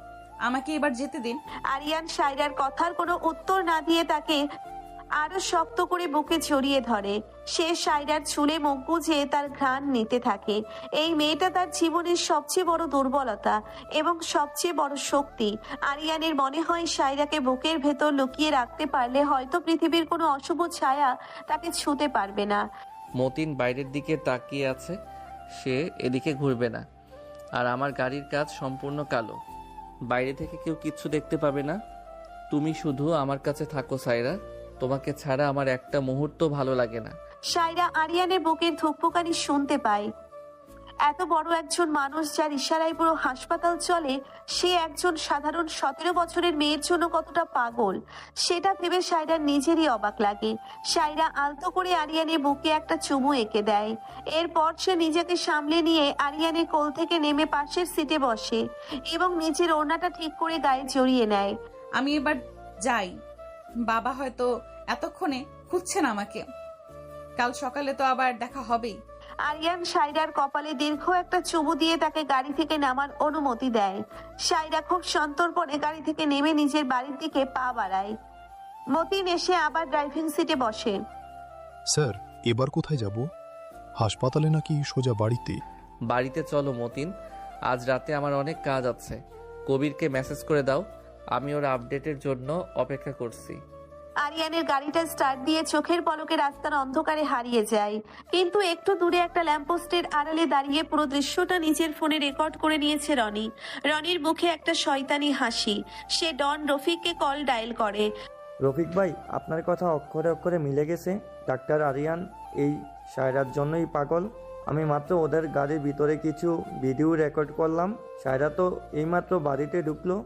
আমাকে এবার যেতে দিন। আরিয়ান সায়রার কথার কোনো উত্তর না দিয়ে তাকে আরো শক্ত করে বুকে জড়িয়ে ধরে। সে সায়রার চুলে মুখ গুজে তার ঘ্রাণ নিতে থাকে। এই মেয়েটা তার জীবনের সবচেয়ে বড় দুর্বলতা এবং সবচেয়ে বড় শক্তি। আরিয়ানের মনে হয় সায়রাকে বুকের ভেতর লুকিয়ে রাখতে পারলে হয়তো পৃথিবীর কোনো অশুভ ছায়া তাকে ছুঁতে পারবে না। মতিন বাইরের দিকে তাকিয়ে আছে, সে এদিকে ঘুরবে না। আর আমার গাড়ির কাজ সম্পূর্ণ কালো, বাইরে থেকে কেউ কিচ্ছু দেখতে পাবে না। তুমি শুধু আমার কাছে থাকো সায়রা, তোমাকে ছাড়া আমার একটা মুহূর্ত ভালো লাগে না। সায়রা আরিয়ানের বুকের ধুকপুকানি শুনতে পায়। এত বড় একজন মানুষ যার ইশারায় পুরো হাসপাতাল চলে, সে একজন সাধারণ 17 বছরের মেয়ের জন্য কতটা পাগল সেটা ভেবে সায়রার নিজেরই অবাক লাগে। সায়রা আলতো করে আরিয়ানের বুকে একটা চুমু এঁকে দেয়। এরপর সে নিজেকে সামলে নিয়ে আরিয়ানের কোল থেকে নেমে পাশের সিটে বসে এবং নিজের ওড়নাটা ঠিক করে গায়ে জড়িয়ে নেয়। আমি এবার যাই, বাবা হয়তো এতক্ষণে খুঁজছেন আমাকে, কাল সকালে তো আবার দেখা হবেই। আরিয়ান সায়রার কপালে দীর্ঘ একটা চুমু দিয়ে তাকে গাড়ি থেকে নামার অনুমতি দেয়। সায়রা খুব সন্তর্পণে গাড়ি থেকে নেমে নিজের বাড়ির দিকে পা বাড়ায়। মতিন এসে আবার ড্রাইভিং সিটে বসে। স্যার, এবার কোথায় যাব? হাসপাতালে নাকি সোজা বাড়িতে? বাড়িতে চলো মতিন, আজ রাতে আমার অনেক কাজ আছে। কবিরকে মেসেজ করে দাও, আমি ওর আপডেটের জন্য অপেক্ষা করছি। আরিয়ানের গাড়িটা স্টার্ট দিয়ে চোখের পলকে রাস্তার অন্ধকারে হারিয়ে যায়, কিন্তু একটু দূরে একটা ল্যাম্পপোস্টের আড়ালে দাঁড়িয়ে পুরো দৃশ্যটা নিজের ফোনে রেকর্ড করে নিয়েছে রনি। রনির মুখে একটা শয়তানি হাসি। সে ডন রফিককে কল ডায়াল করে। রফিক ভাই, আপনার কথা অক্ষরে অক্ষরে মিলে গেছে। ডাক্তার আরিয়ান এই সায়রার জন্যই পাগল। আমি মাত্র ওদের গাড়ির ভিতরে কিছু ভিডিও রেকর্ড করলাম। সায়রা তো এইমাত্র বাড়িতে ঢুকলো।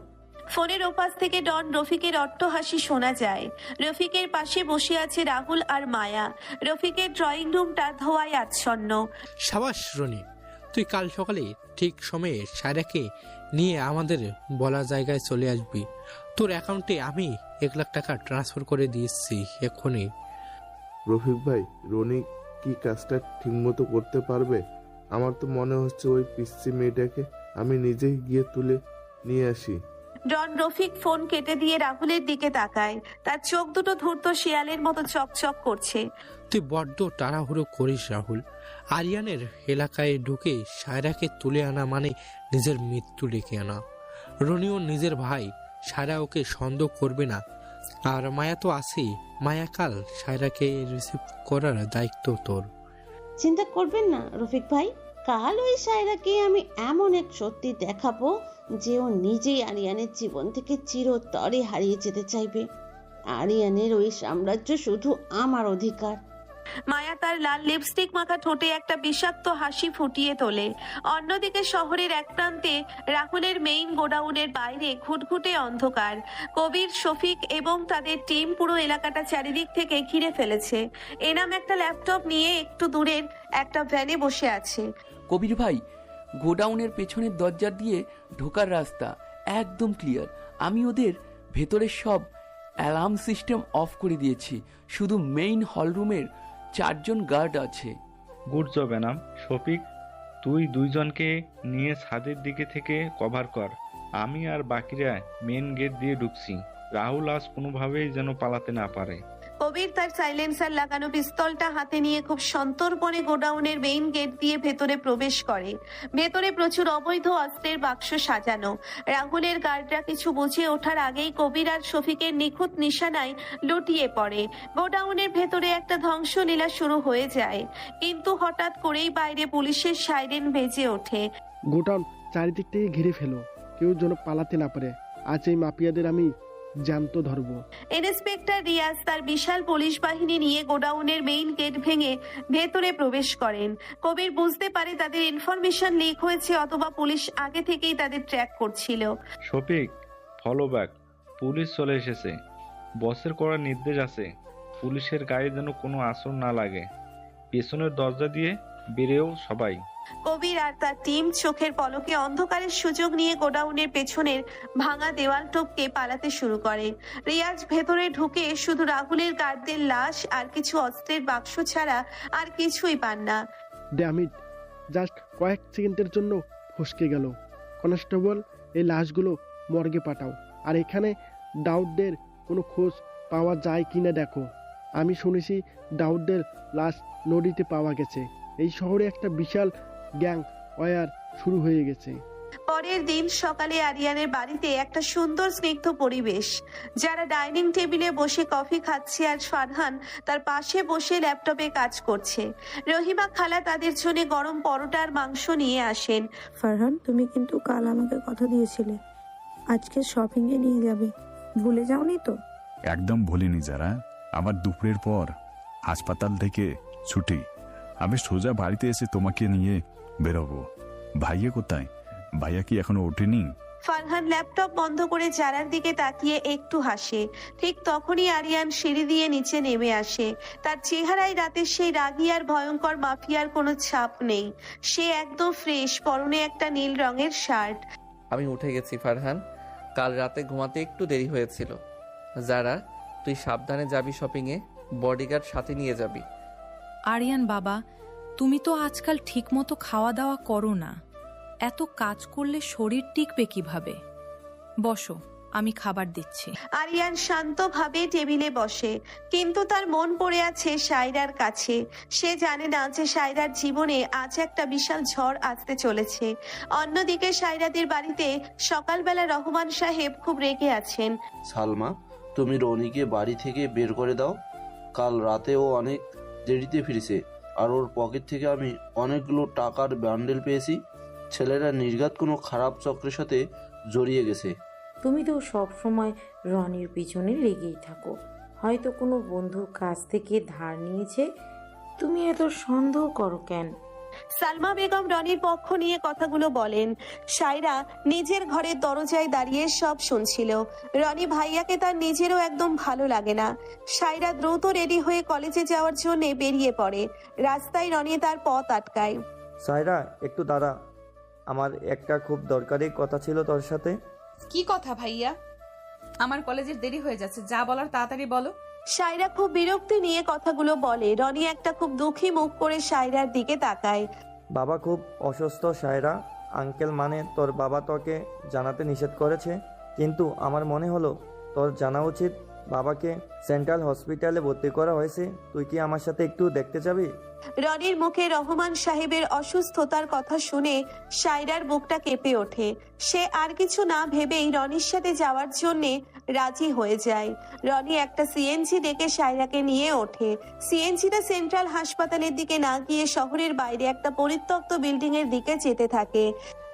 ফোনের ওপাশ থেকে ডন রফিকের অট্টহাসি শোনা যায়। রফিকের পাশে বসে আছে রাহুল আর মায়া। রফিকের ড্রয়িং রুমটা ধোঁয়ায় আচ্ছন্ন। সাবাস রনি, তুই কাল সকালে ঠিক সময়ে সায়রাকে নিয়ে আমাদের বলা জায়গায় চলে আসবি। তোর অ্যাকাউন্টে আমি 1 লাখ টাকা ট্রান্সফার করে দিয়েছি এক্ষুনি। রফিক ভাই, রনি কি কাজটা ঠিকমতো করতে পারবে? আমার তো মনে হচ্ছে ওই পিচ্চি মেয়েটাকে আমি নিজেই গিয়ে তুলে নিয়ে আসি। ডন রফিক ফোন কেটে দিয়ে রাহুলের দিকে তাকায়। তার চোখ দুটো ধূর্ত শিয়ালের মতো চকচক করছে। তুই বড্ড তাড়াহুড়ো করিস রাহুল। আরিয়ানের এলাকায় ঢুকে সায়রাকে তুলে আনা মানে নিজের মৃত্যু ডেকে আনা। রনিও নিজের ভাই, সায়রা ওকে সন্দেহ করবে না। আর মায়া তো আছেই, মায়া কাল সায়রাকে রিসিভ করার দায়িত্ব তোর। চিন্তা করবেন না রফিক ভাই, কাল ওই সায়রাকে আমি এমন এক সত্যি দেখাবো যে ও নিজেই আরিয়ানের জীবন থেকে চিরতরে হারিয়ে যেতে চাইবে। আরিয়ানের ওই সাম্রাজ্য শুধু আমার অধিকার। মায়া তার লাল লিপস্টিক মাখা ঠোঁটে একটা বিষাক্ত হাসি ফুটিয়ে তোলে। অন্যদিকে শহরের এক প্রান্তে রাহুলের মেইন গোডাউনের বাইরে ঘুটঘুটে অন্ধকার। কবির, শফিক এবং তাদের টিম পুরো এলাকাটা চারিদিক থেকে ঘিরে ফেলেছে। এনাম একটা ল্যাপটপ নিয়ে একটু দূরের একটা ভ্যানে বসে আছে। কবির ভাই, গোডাউনের পেছনের দরজা দিয়ে ঢোকার রাস্তা একদম ক্লিয়ার। আমি ওদের ভেতরের সব অ্যালার্ম সিস্টেম অফ করে দিয়েছি, শুধু মেইন হলরুমের 4 জন গার্ড আছে। Good job Enam. শফিক, তুই 2 জনকে নিয়ে ছাদের দিকে থেকে কভার কর। আমি আর বাকিরা মেন গেট দিয়ে ঢুকছি। রাহুল আজ কোনোভাবেই যেন পালাতে না পারে। কবির তার সাইলেন্সার লাগানো পিস্তলটা হাতে নিয়ে খুব সন্তর্পণে গোডাউনের মেইন গেট দিয়ে ভেতরে প্রবেশ করে। ভেতরে প্রচুর অবৈধ অস্ত্রের বাক্স সাজানো। রাহুলের গার্ডরা কিছু বুঝে ওঠার আগেই কবির আর শফিকের নিখুঁত নিশানায় লুটিয়ে পড়ে। গোডাউনের ভেতরে একটা ধ্বংসলীলা শুরু হয়ে যায়, কিন্তু হঠাৎ করেই বাইরে পুলিশের সাইরেন বেজে ওঠে। গোডাউন চারিদিক থেকে ঘিরে ফেলো, কেউ যেন পালাতে না পারে। আজ এই মাফিয়াদের আমি জ্যান্ত ধরবো। ইন্সপেক্টর রিয়াজ তার বিশাল পুলিশ বাহিনী নিয়ে গোডাউনের মেইন গেট ভেঙে ভেতরে প্রবেশ করেন। কবির বুঝতে পারে তাদের ইনফরমেশন লিক হয়েছে, অথবা পুলিশ আগে থেকেই তাদের ট্র্যাক করছিল। Shafiq, follow back. পুলিশ চলে এসেছে। বসের করার নির্দেশ আছে, পুলিশের গায়ে যেন কোনো আসর না লাগে। পেছনের দরজা দিয়ে বেরেও সবাই। কবির আর তার টিম চোখের পলকে অন্ধকারের সুযোগ নিয়ে গোডাউনের পেছনের ভাঙা দেওয়াল টপকে পালাতে শুরু করে। রিয়াজ ভেতরে ঢুকে শুধু রাহুলের গার্ডদের লাশ আর কিছু অস্ত্রের বাক্স ছাড়া আর কিছুই পান না। ড্যামিট, জাস্ট কয়েক সেকেন্ডের জন্য ফসকে গেল। কনস্টেবল, এই লাশগুলো মর্গে পাঠাও, আর এখানে ডাউটদের কোনো খোঁজ পাওয়া যায় কিনা দেখো। আমি শুনেছি ডাউটদের লাশ নদীতে পাওয়া গেছে। এই শহরে একটা বিশাল গ্যাং ওয়ার শুরু হয়ে গেছে। পরের দিন সকালে আরিয়ানের বাড়িতে একটা সুন্দর স্নিগ্ধ পরিবেশ। যারা ডাইনিং টেবিলে বসে কফি খাচ্ছে আর ফারহান তার পাশে বসে ল্যাপটপে কাজ করছে। রহিমা খালা তাদের জন্য গরম পরোটা আর মাংস নিয়ে আসেন। ফারহান, তুমি কিন্তু কাল আমাকে কথা দিয়েছিলে আজকে শপিং এ নিয়ে যাবে, ভুলে যাওনি তো? একদম ভুলিনি যারা। আমার দুপুরের পর হাসপাতাল থেকে ছুটি, আমি সোজা বাড়িতে এসে তোমাকে নিয়ে বেরোবো। ভাইয়া কোথায়? ভাইয়া কি এখনো ওঠেনি? ফারহান ল্যাপটপ বন্ধ করে জারার দিকে তাকিয়ে একটু হাসে। ঠিক তখনই আরিয়ান সিঁড়ি দিয়ে নিচে নেমে আসে। তার চেহারায় রাতের সেই রাগী আর ভয়ঙ্কর মাফিয়ার কোনো ছাপ নেই। সে একদম ফ্রেশ, পরনে একটা নীল রঙের শার্ট। আমি উঠে গেছি ফারহান, কাল রাতে ঘুমাতে একটু দেরি হয়েছিল। যারা, তুই সাবধানে যাবি শপিংয়ে, বডিগার্ড সাথে নিয়ে যাবি। আরিয়ান বাবা, তুমি তো আজকাল ঠিকমতো খাওয়া দাওয়া করো না। এত কাজ করলে শরীর টিকবে কিভাবে? বসো, আমি খাবার দিচ্ছি। আরিয়ান শান্তভাবে টেবিলে বসে, কিন্তু তার মন পড়ে আছে সায়রার কাছে। সে জানে না যে সায়রার জীবনে আজ একটা বিশাল ঝড় আসতে চলেছে। অন্যদিকে সায়রাদের বাড়িতে সকালবেলা রহমান সাহেব খুব রেগে আছেন। সালমা, তুমি রনিকে বাড়ি থেকে বের করে দাও। কাল রাতে ও অনেক দেরিতে ফিরেছে, আর ওর পকেট থেকে আমি অনেকগুলো টাকার বান্ডেল পেয়েছি। ছেলেরা নির্ঘাত কোনো খারাপ চক্রের সাথে জড়িয়ে গেছে। তুমি তো সব সময় রনির পিছনে লেগেই থাকো। হয়তো কোনো বন্ধুর কাছ থেকে ধার নিয়েছে। তুমি এত সন্দেহ করো কেন? সালমা বেগম রনির পক্ষ নিয়ে কথাগুলো বলেন। সায়রা নিজের ঘরের দরজায় দাঁড়িয়ে সব শুনছিল। রনি ভাইয়াকে তার নিজেরও একদম ভালো লাগে না। সায়রা দ্রুত রেডি হয়ে কলেজে যাওয়ার জন্য বেরিয়ে পড়ে। রাস্তায় রনি তার পথ আটকায়। সায়রা, একটু দাঁড়া, আমার একটা খুব দরকারি কথা ছিল তোর সাথে। কি কথা ভাইয়া? আমার কলেজের দেরি হয়ে যাচ্ছে, যা বলার তাড়াতাড়ি বলো। সায়রা খুব বিরক্তি নিয়ে কথাগুলো বলে। রনি একটা খুব দুঃখী মুখ করে সায়রার দিকে তাকায়। বাবা খুব অসুস্থ সায়রা। আঙ্কেল মানে তোর বাবা তোকে জানাতে নিষেধ করেছে, কিন্তু আমার মনে হলো তোর জানা উচিত। বাবাকে সেন্ট্রাল হসপিটালে ভর্তি করা হয়েছে। তুই কি আমার সাথে একটু দেখতে যাবি? রনির মুখে রহমান সাহেবের অসুস্থতার কথা শুনে সায়রার বুকটা কেঁপে ওঠে। সে আর কিছু না ভেবেই রনির সাথে যাওয়ার জন্য রাজি হয়ে যায়। রনি একটা সিএনজি ডেকে সায়রাকে নিয়ে ওঠে। সিএনজিটা সেন্ট্রাল হাসপাতালের দিকে না গিয়ে শহরের বাইরে একটা পরিত্যক্ত বিল্ডিং এর দিকে যেতে থাকে।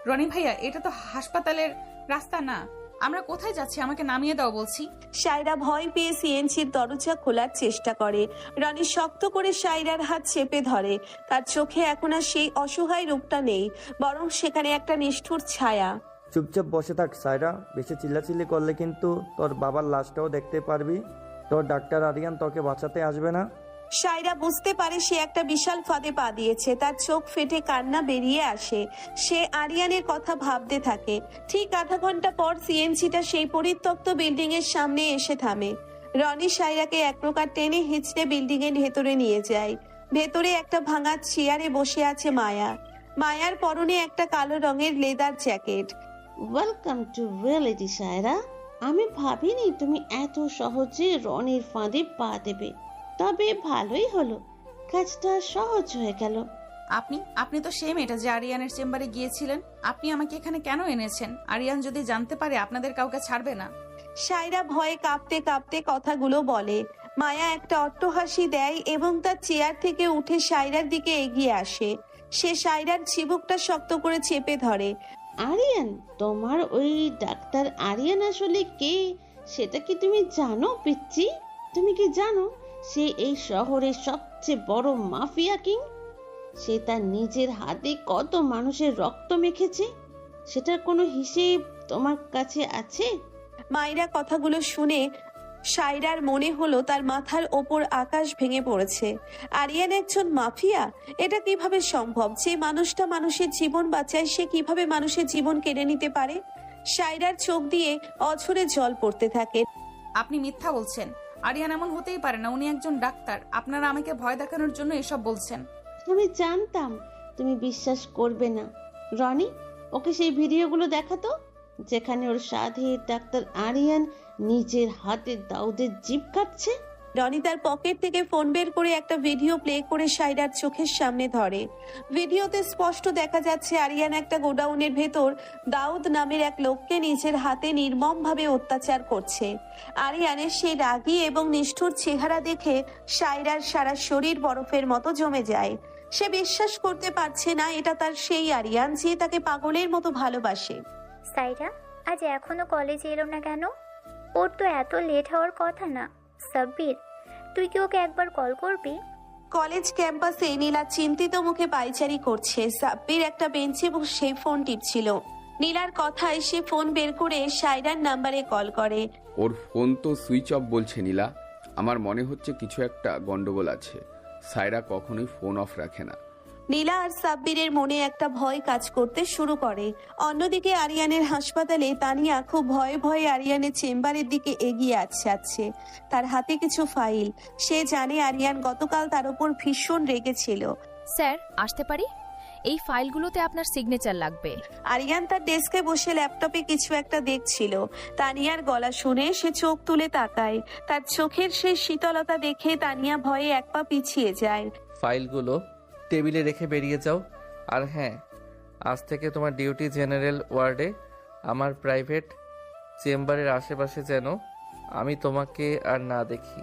রনি ভাইয়া, এটা তো হাসপাতালের রাস্তা না, আমরা কোথায় যাচ্ছি? আমাকে নামিয়ে দাও বলছি। সায়রা ভয় পেয়ে সিএনজির দরজা খোলার চেষ্টা করে। রনি শক্ত করে সায়রার হাত চেপে ধরে। তার চোখে এখন আর সেই অসহায় রূপটা নেই, বরং সেখানে একটা নিষ্ঠুর ছায়া। চুপচাপ বসে থাক সায়রা, বেশি চিল্লাচিল্লি করলে কিন্তু তোর বাবার লাশটাও দেখতে পারবি। তোর ডাক্তার আরিয়ান তোকে বাঁচাতে আসবে না। সায়রা বুঝতে পারে সে একটা বিশাল ফাঁদে পা দিয়েছে। তার চোখ ফেটে কান্না বেরিয়ে আসে। সে আরিয়ানের কথা ভাবতে থাকে। ঠিক আধা ঘন্টা পর সিএনজিটা সেই পরিত্যক্ত বিল্ডিং এর সামনে এসে থামে। রনি সায়রাকে এক প্রকার টেনে হিঁচড়ে বিল্ডিং এর ভেতরে নিয়ে যায়। ভেতরে একটা ভাঙা চেয়ারে বসে আছে মায়া। মায়ার পরনে একটা কালো রঙের leather jacket. Welcome to reality Saira. আমি ভাবিনি তুমি এত সহজে রনির ফাঁদে পা দেবে, তবে ভালোই হলো, কাজটা সহজ হয়ে গেল। আপনি তো সেই মেয়েটা যে আরিয়ানের চেম্বারে গিয়েছিলেন। আপনি আমাকে এখানে কেন এনেছেন? আরিয়ান যদি জানতে পারে আপনাদের কাউকে ছাড়বে না। সায়রা ভয়ে কাঁপতে কাঁপতে কথাগুলো বলে। মায়া একটা অট্টহাসি দেয় এবং তার চেয়ার থেকে উঠে সায়রার দিকে এগিয়ে আসে। সে সায়রার চিবুকটা শক্ত করে চেপে ধরে। আরিয়ান, তোমার ওই ডাক্তার আরিয়ান আসলে কে সেটা কি তুমি জানো পিচ্চি? তুমি কি জানো সে এই শহরের সবচেয়ে বড় মাফিয়া কিং? সে তার নিজের হাতে কত মানুষের রক্ত মেখেছে, সেটার কোনো হিসেব তোমার কাছে আছে? মায়েরা কথাগুলো শুনে সায়রার মনে হলো তার মাথার ওপর আকাশ ভেঙে পড়েছে। আরিয়ান একজন মাফিয়া? এটা কিভাবে সম্ভব? যে মানুষটা মানুষের জীবন বাঁচায়, সে কিভাবে মানুষের জীবন কেড়ে নিতে পারে? সায়রার চোখ দিয়ে অঝরে জল পড়তে থাকে। আপনি মিথ্যা বলছেন। আরিয়ান এমন হতেই পারে না, উনি একজন ডাক্তার। আপনারা আমাকে ভয় দেখানোর জন্য এসব বলছেন। আমি জানতাম তুমি বিশ্বাস করবে না। রনি, ওকে সেই ভিডিওগুলো দেখাতো যেখানে ওর সাথে ডাক্তার আরিয়ান নিজের হাতে দাউদের জিভ কাটছে। রনি তার পকেট থেকে ফোন বের করে একটা ভিডিও প্লে করে সায়রার চোখের সামনে ধরে। ভিডিওতে স্পষ্ট দেখা যাচ্ছে আরিয়ান একটা গোডাউনের ভেতর দাউদ নামের এক লোককে নিজের হাতে নির্মমভাবে অত্যাচার করছে। আরিয়ানের সেই রাগী এবং নিষ্ঠুর চেহারা দেখে সায়রার সারা শরীর বরফের মতো জমে যায়। সে বিশ্বাস করতে পারছে না এটা তার সেই আরিয়ান যে তাকে পাগলের মতো ভালোবাসে। সায়রা আজ এখনো কলেজে এলো না কেন? ওর তো এত লেট হওয়ার কথা না। সাব্বির, তুই কি ওকে একবার কল করবি? কলেজ ক্যাম্পাসে নীলা চিন্তিত মুখে পায়চারি করছে। সাব্বির একটা বেঞ্চে বসে ফোন টিপছিল। নীলার কথায় সে ফোন বের করে সায়রার নাম্বারে কল করে। ওর ফোন তো সুইচ অফ বলছে নীলা। আমার মনে হচ্ছে কিছু একটা গন্ডগোল আছে। সায়রা কখনোই ফোন অফ রাখে না। নীলা আর সাব্বিরের মনে একটা ভয় কাজ করতে শুরু করে। অন্যদিকে আরিয়ানের হাসপাতালে তানিয়া খুব ভয়ে ভয়ে আরিয়ানের চেম্বারের দিকে এগিয়ে যাচ্ছে। তার হাতে কিছু ফাইল। সে জানে আরিয়ান গতকাল তার উপর ভীষণ রেগেছিল। স্যার, আসতে পারি? এই ফাইলগুলোতে আপনার সিগনেচার লাগবে। আরিয়ান তার ডেস্কে বসে ল্যাপটপে কিছু একটা দেখছিল। তানিয়ার গলা শুনে সে চোখ তুলে তাকায়। তার চোখের সেই শীতলতা দেখে তানিয়া ভয়ে এক পা পিছিয়ে যায়। ফাইলগুলো টেবিলে রেখে বেরিয়ে যাও। আর হ্যাঁ, আজ থেকে তোমার ডিউটি জেনারেল ওয়ার্ডে। আমার প্রাইভেট চেম্বারের আশেপাশে যেন আমি তোমাকে আর না দেখি।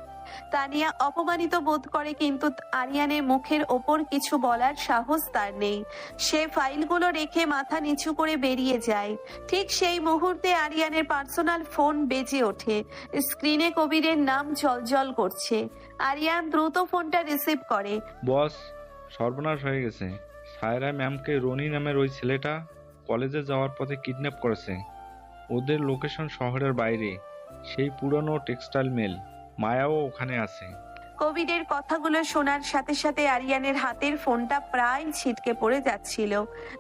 তানিয়া অপমানিত বোধ করে, কিন্তু আরিয়ানের মুখের ওপর কিছু বলার সাহস তার নেই। সে ফাইলগুলো রেখে মাথা নিচু করে বেরিয়ে যায়। ঠিক সেই মুহূর্তে আরিয়ানের পার্সোনাল ফোন বেজে ওঠে। স্ক্রিনে কবিরের নাম জ্বলজ্বল করছে। আরিয়ান দ্রুত ফোনটা রিসিভ করে। বস, সর্বনাশ হয়ে গেছে। সায়রা ম্যামকে রনি নামের ওই ছেলেটা কলেজে যাওয়ার পথে কিডন্যাপ করেছে। ওদের লোকেশন শহরের বাইরে, সেই পুরনো টেক্সটাইল মিল। মায়াও ওখানে আছে। কবিরের কথাগুলো শোনার সাথে সাথে আরিয়ানের হাতের ফোনটা প্রায় ছিটকে পড়ে যাচ্ছিল।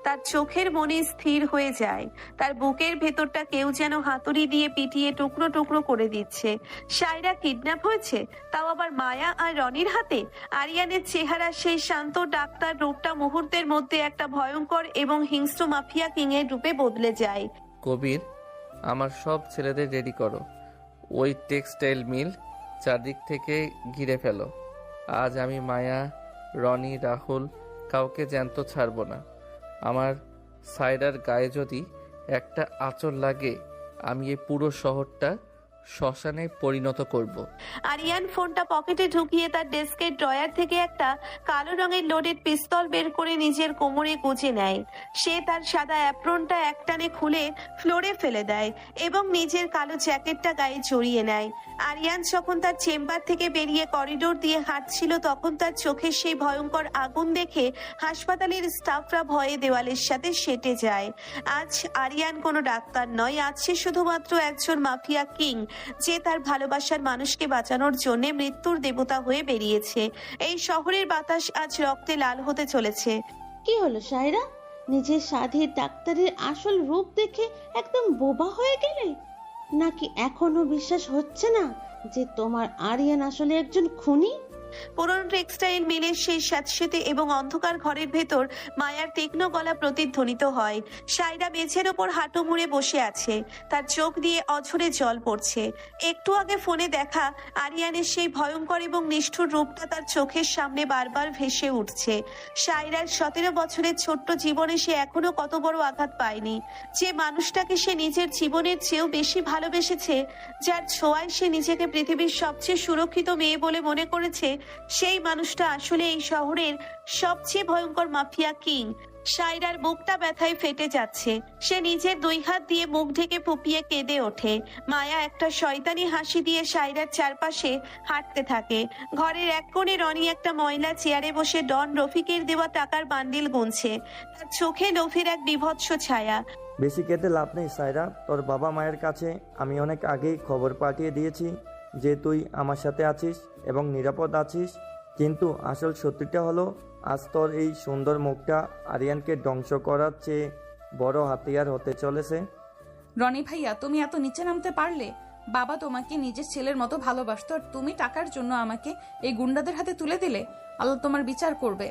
তার চোখের মনে স্থির হয়ে যায়। তার বুকের ভেতরটা কেউ যেন হাতুড়ি দিয়ে পিটিয়ে টুকরো টুকরো করে দিচ্ছে। সায়রা কিডন্যাপ হয়েছে, তাও আবার মায়া আর রনির হাতে। আরিয়ানের চেহারা সেই শান্ত ডাক্তার রূপটা মুহূর্তের মধ্যে একটা ভয়ঙ্কর এবং হিংস্র মাফিয়া কিং এর রূপে বদলে যায়। কবির, আমার সব ছেলেদের রেডি করো। ওই টেক্সটাইল মিল চারদিক থেকে ঘিরে ফেলো। আজ আমি মায়া, রনি, রাহুল কাউকে জ্যান্ত ছাড়ব না। আমার সায়রার গায়ে যদি একটা আঁচড় লাগে, আমি এই পুরো শহরটা শ্মশানে পরিণত করব। আরিয়ান ফোনটা পকেটে ঢুকিয়ে তার ডেস্কের ড্রয়ার থেকে একটা কালো রঙের লোডেড পিস্তল বের করে নিজের কোমরে গুজে নেয়। সে তার সাদা অ্যাপ্রনটা একটানে খুলে ফ্লোরে ফেলে দেয় এবং নিজের কালো জ্যাকেটটা গায়ে জড়িয়ে নেয়। আরিয়ান যখন তার চেম্বার থেকে বেরিয়ে করিডোর দিয়ে হাঁটছিল, তখন তার চোখে সেই ভয়ঙ্কর আগুন দেখে হাসপাতালের স্টাফরা ভয়ে দেওয়ালের সাথে সেটে যায়। আজ আরিয়ান কোনো ডাক্তার নয়, আজ সে শুধুমাত্র একজন মাফিয়া কিং, যে তার ভালোবাসার মানুষকে বাঁচানোর জন্য মৃত্যুর দেবতা হয়ে বেরিয়েছে। এই শহরের বাতাস আজ রক্তে লাল হতে চলেছে। কি হলো সায়রা? নিজের সাধের ডাক্তারের আসল রূপ দেখে একদম বোবা হয়ে গেলে? নাকি এখনো বিশ্বাস হচ্ছে না যে তোমার আরিয়ান আসলে একজন খুনি? পুরনো টেক্সটাইল মিলের সেই স্যাঁতসেঁতে এবং অন্ধকার ঘরের ভেতর মায়ার তীক্ষ্ণ গলা প্রতিধ্বনিত হয়। সায়রা মেঝের ওপর হাঁটু মুড়ে বসে আছে। তার চোখ দিয়ে অঝরে জল পড়ছে। একটু আগে ফোনে দেখা আরিয়ানের সেই ভয়ঙ্কর এবং নিষ্ঠুর রূপটা তার চোখের সামনে বারবার ভেসে উঠছে। সায়রার 17 বছরের ছোট্ট জীবনে সে এখনো কত বড় আঘাত পায়নি। যে মানুষটাকে সে নিজের জীবনের চেয়েও বেশি ভালোবেসেছে, যার ছোঁয়ায় সে নিজেকে পৃথিবীর সবচেয়ে সুরক্ষিত মেয়ে বলে মনে করেছে, সেই মানুষটা আসলে এই শহরের সবচেয়ে ভয়ঙ্কর মাফিয়া কিং। সায়রার বুকটা ব্যথায় ফেটে যাচ্ছে। সে নিজের 2 হাত দিয়ে মুখ ঢেকে ফুপিয়ে কেঁদে ওঠে। মায়া একটা শয়তানি হাসি দিয়ে সায়রার চারপাশে হাঁটতে থাকে। ঘরের এক কোণে রনি একটা ময়লা চেয়ারে বসে ডন রফিকের দেওয়া টাকার বান্ডিল গুনছে। তার চোখে লোভের এক বিভৎস ছায়া। বেশি কেটে লাভ নেই সায়রা, তোর বাবা মায়ের কাছে আমি অনেক আগেই খবর পাঠিয়ে দিয়েছি যে তুই আমার সাথে আছিস এবং নিরাপদ আছিস। কিন্তু আসল সত্যিটা হলো, আজ তোর এই সুন্দর মুখটা আরিয়ানকে ধ্বংস করার চেয়ে বড় হাতিয়ার হতে চলেছে। রনি ভাইয়া, তুমি এত নিচে নামতে পারলে? বাবা তোমাকে নিজের ছেলের মতো ভালোবাসতো, আর তুমি টাকার জন্য আমাকে এই গুন্ডাদের হাতে তুলে দিলে। আল্লাহ তোমার বিচার করবে।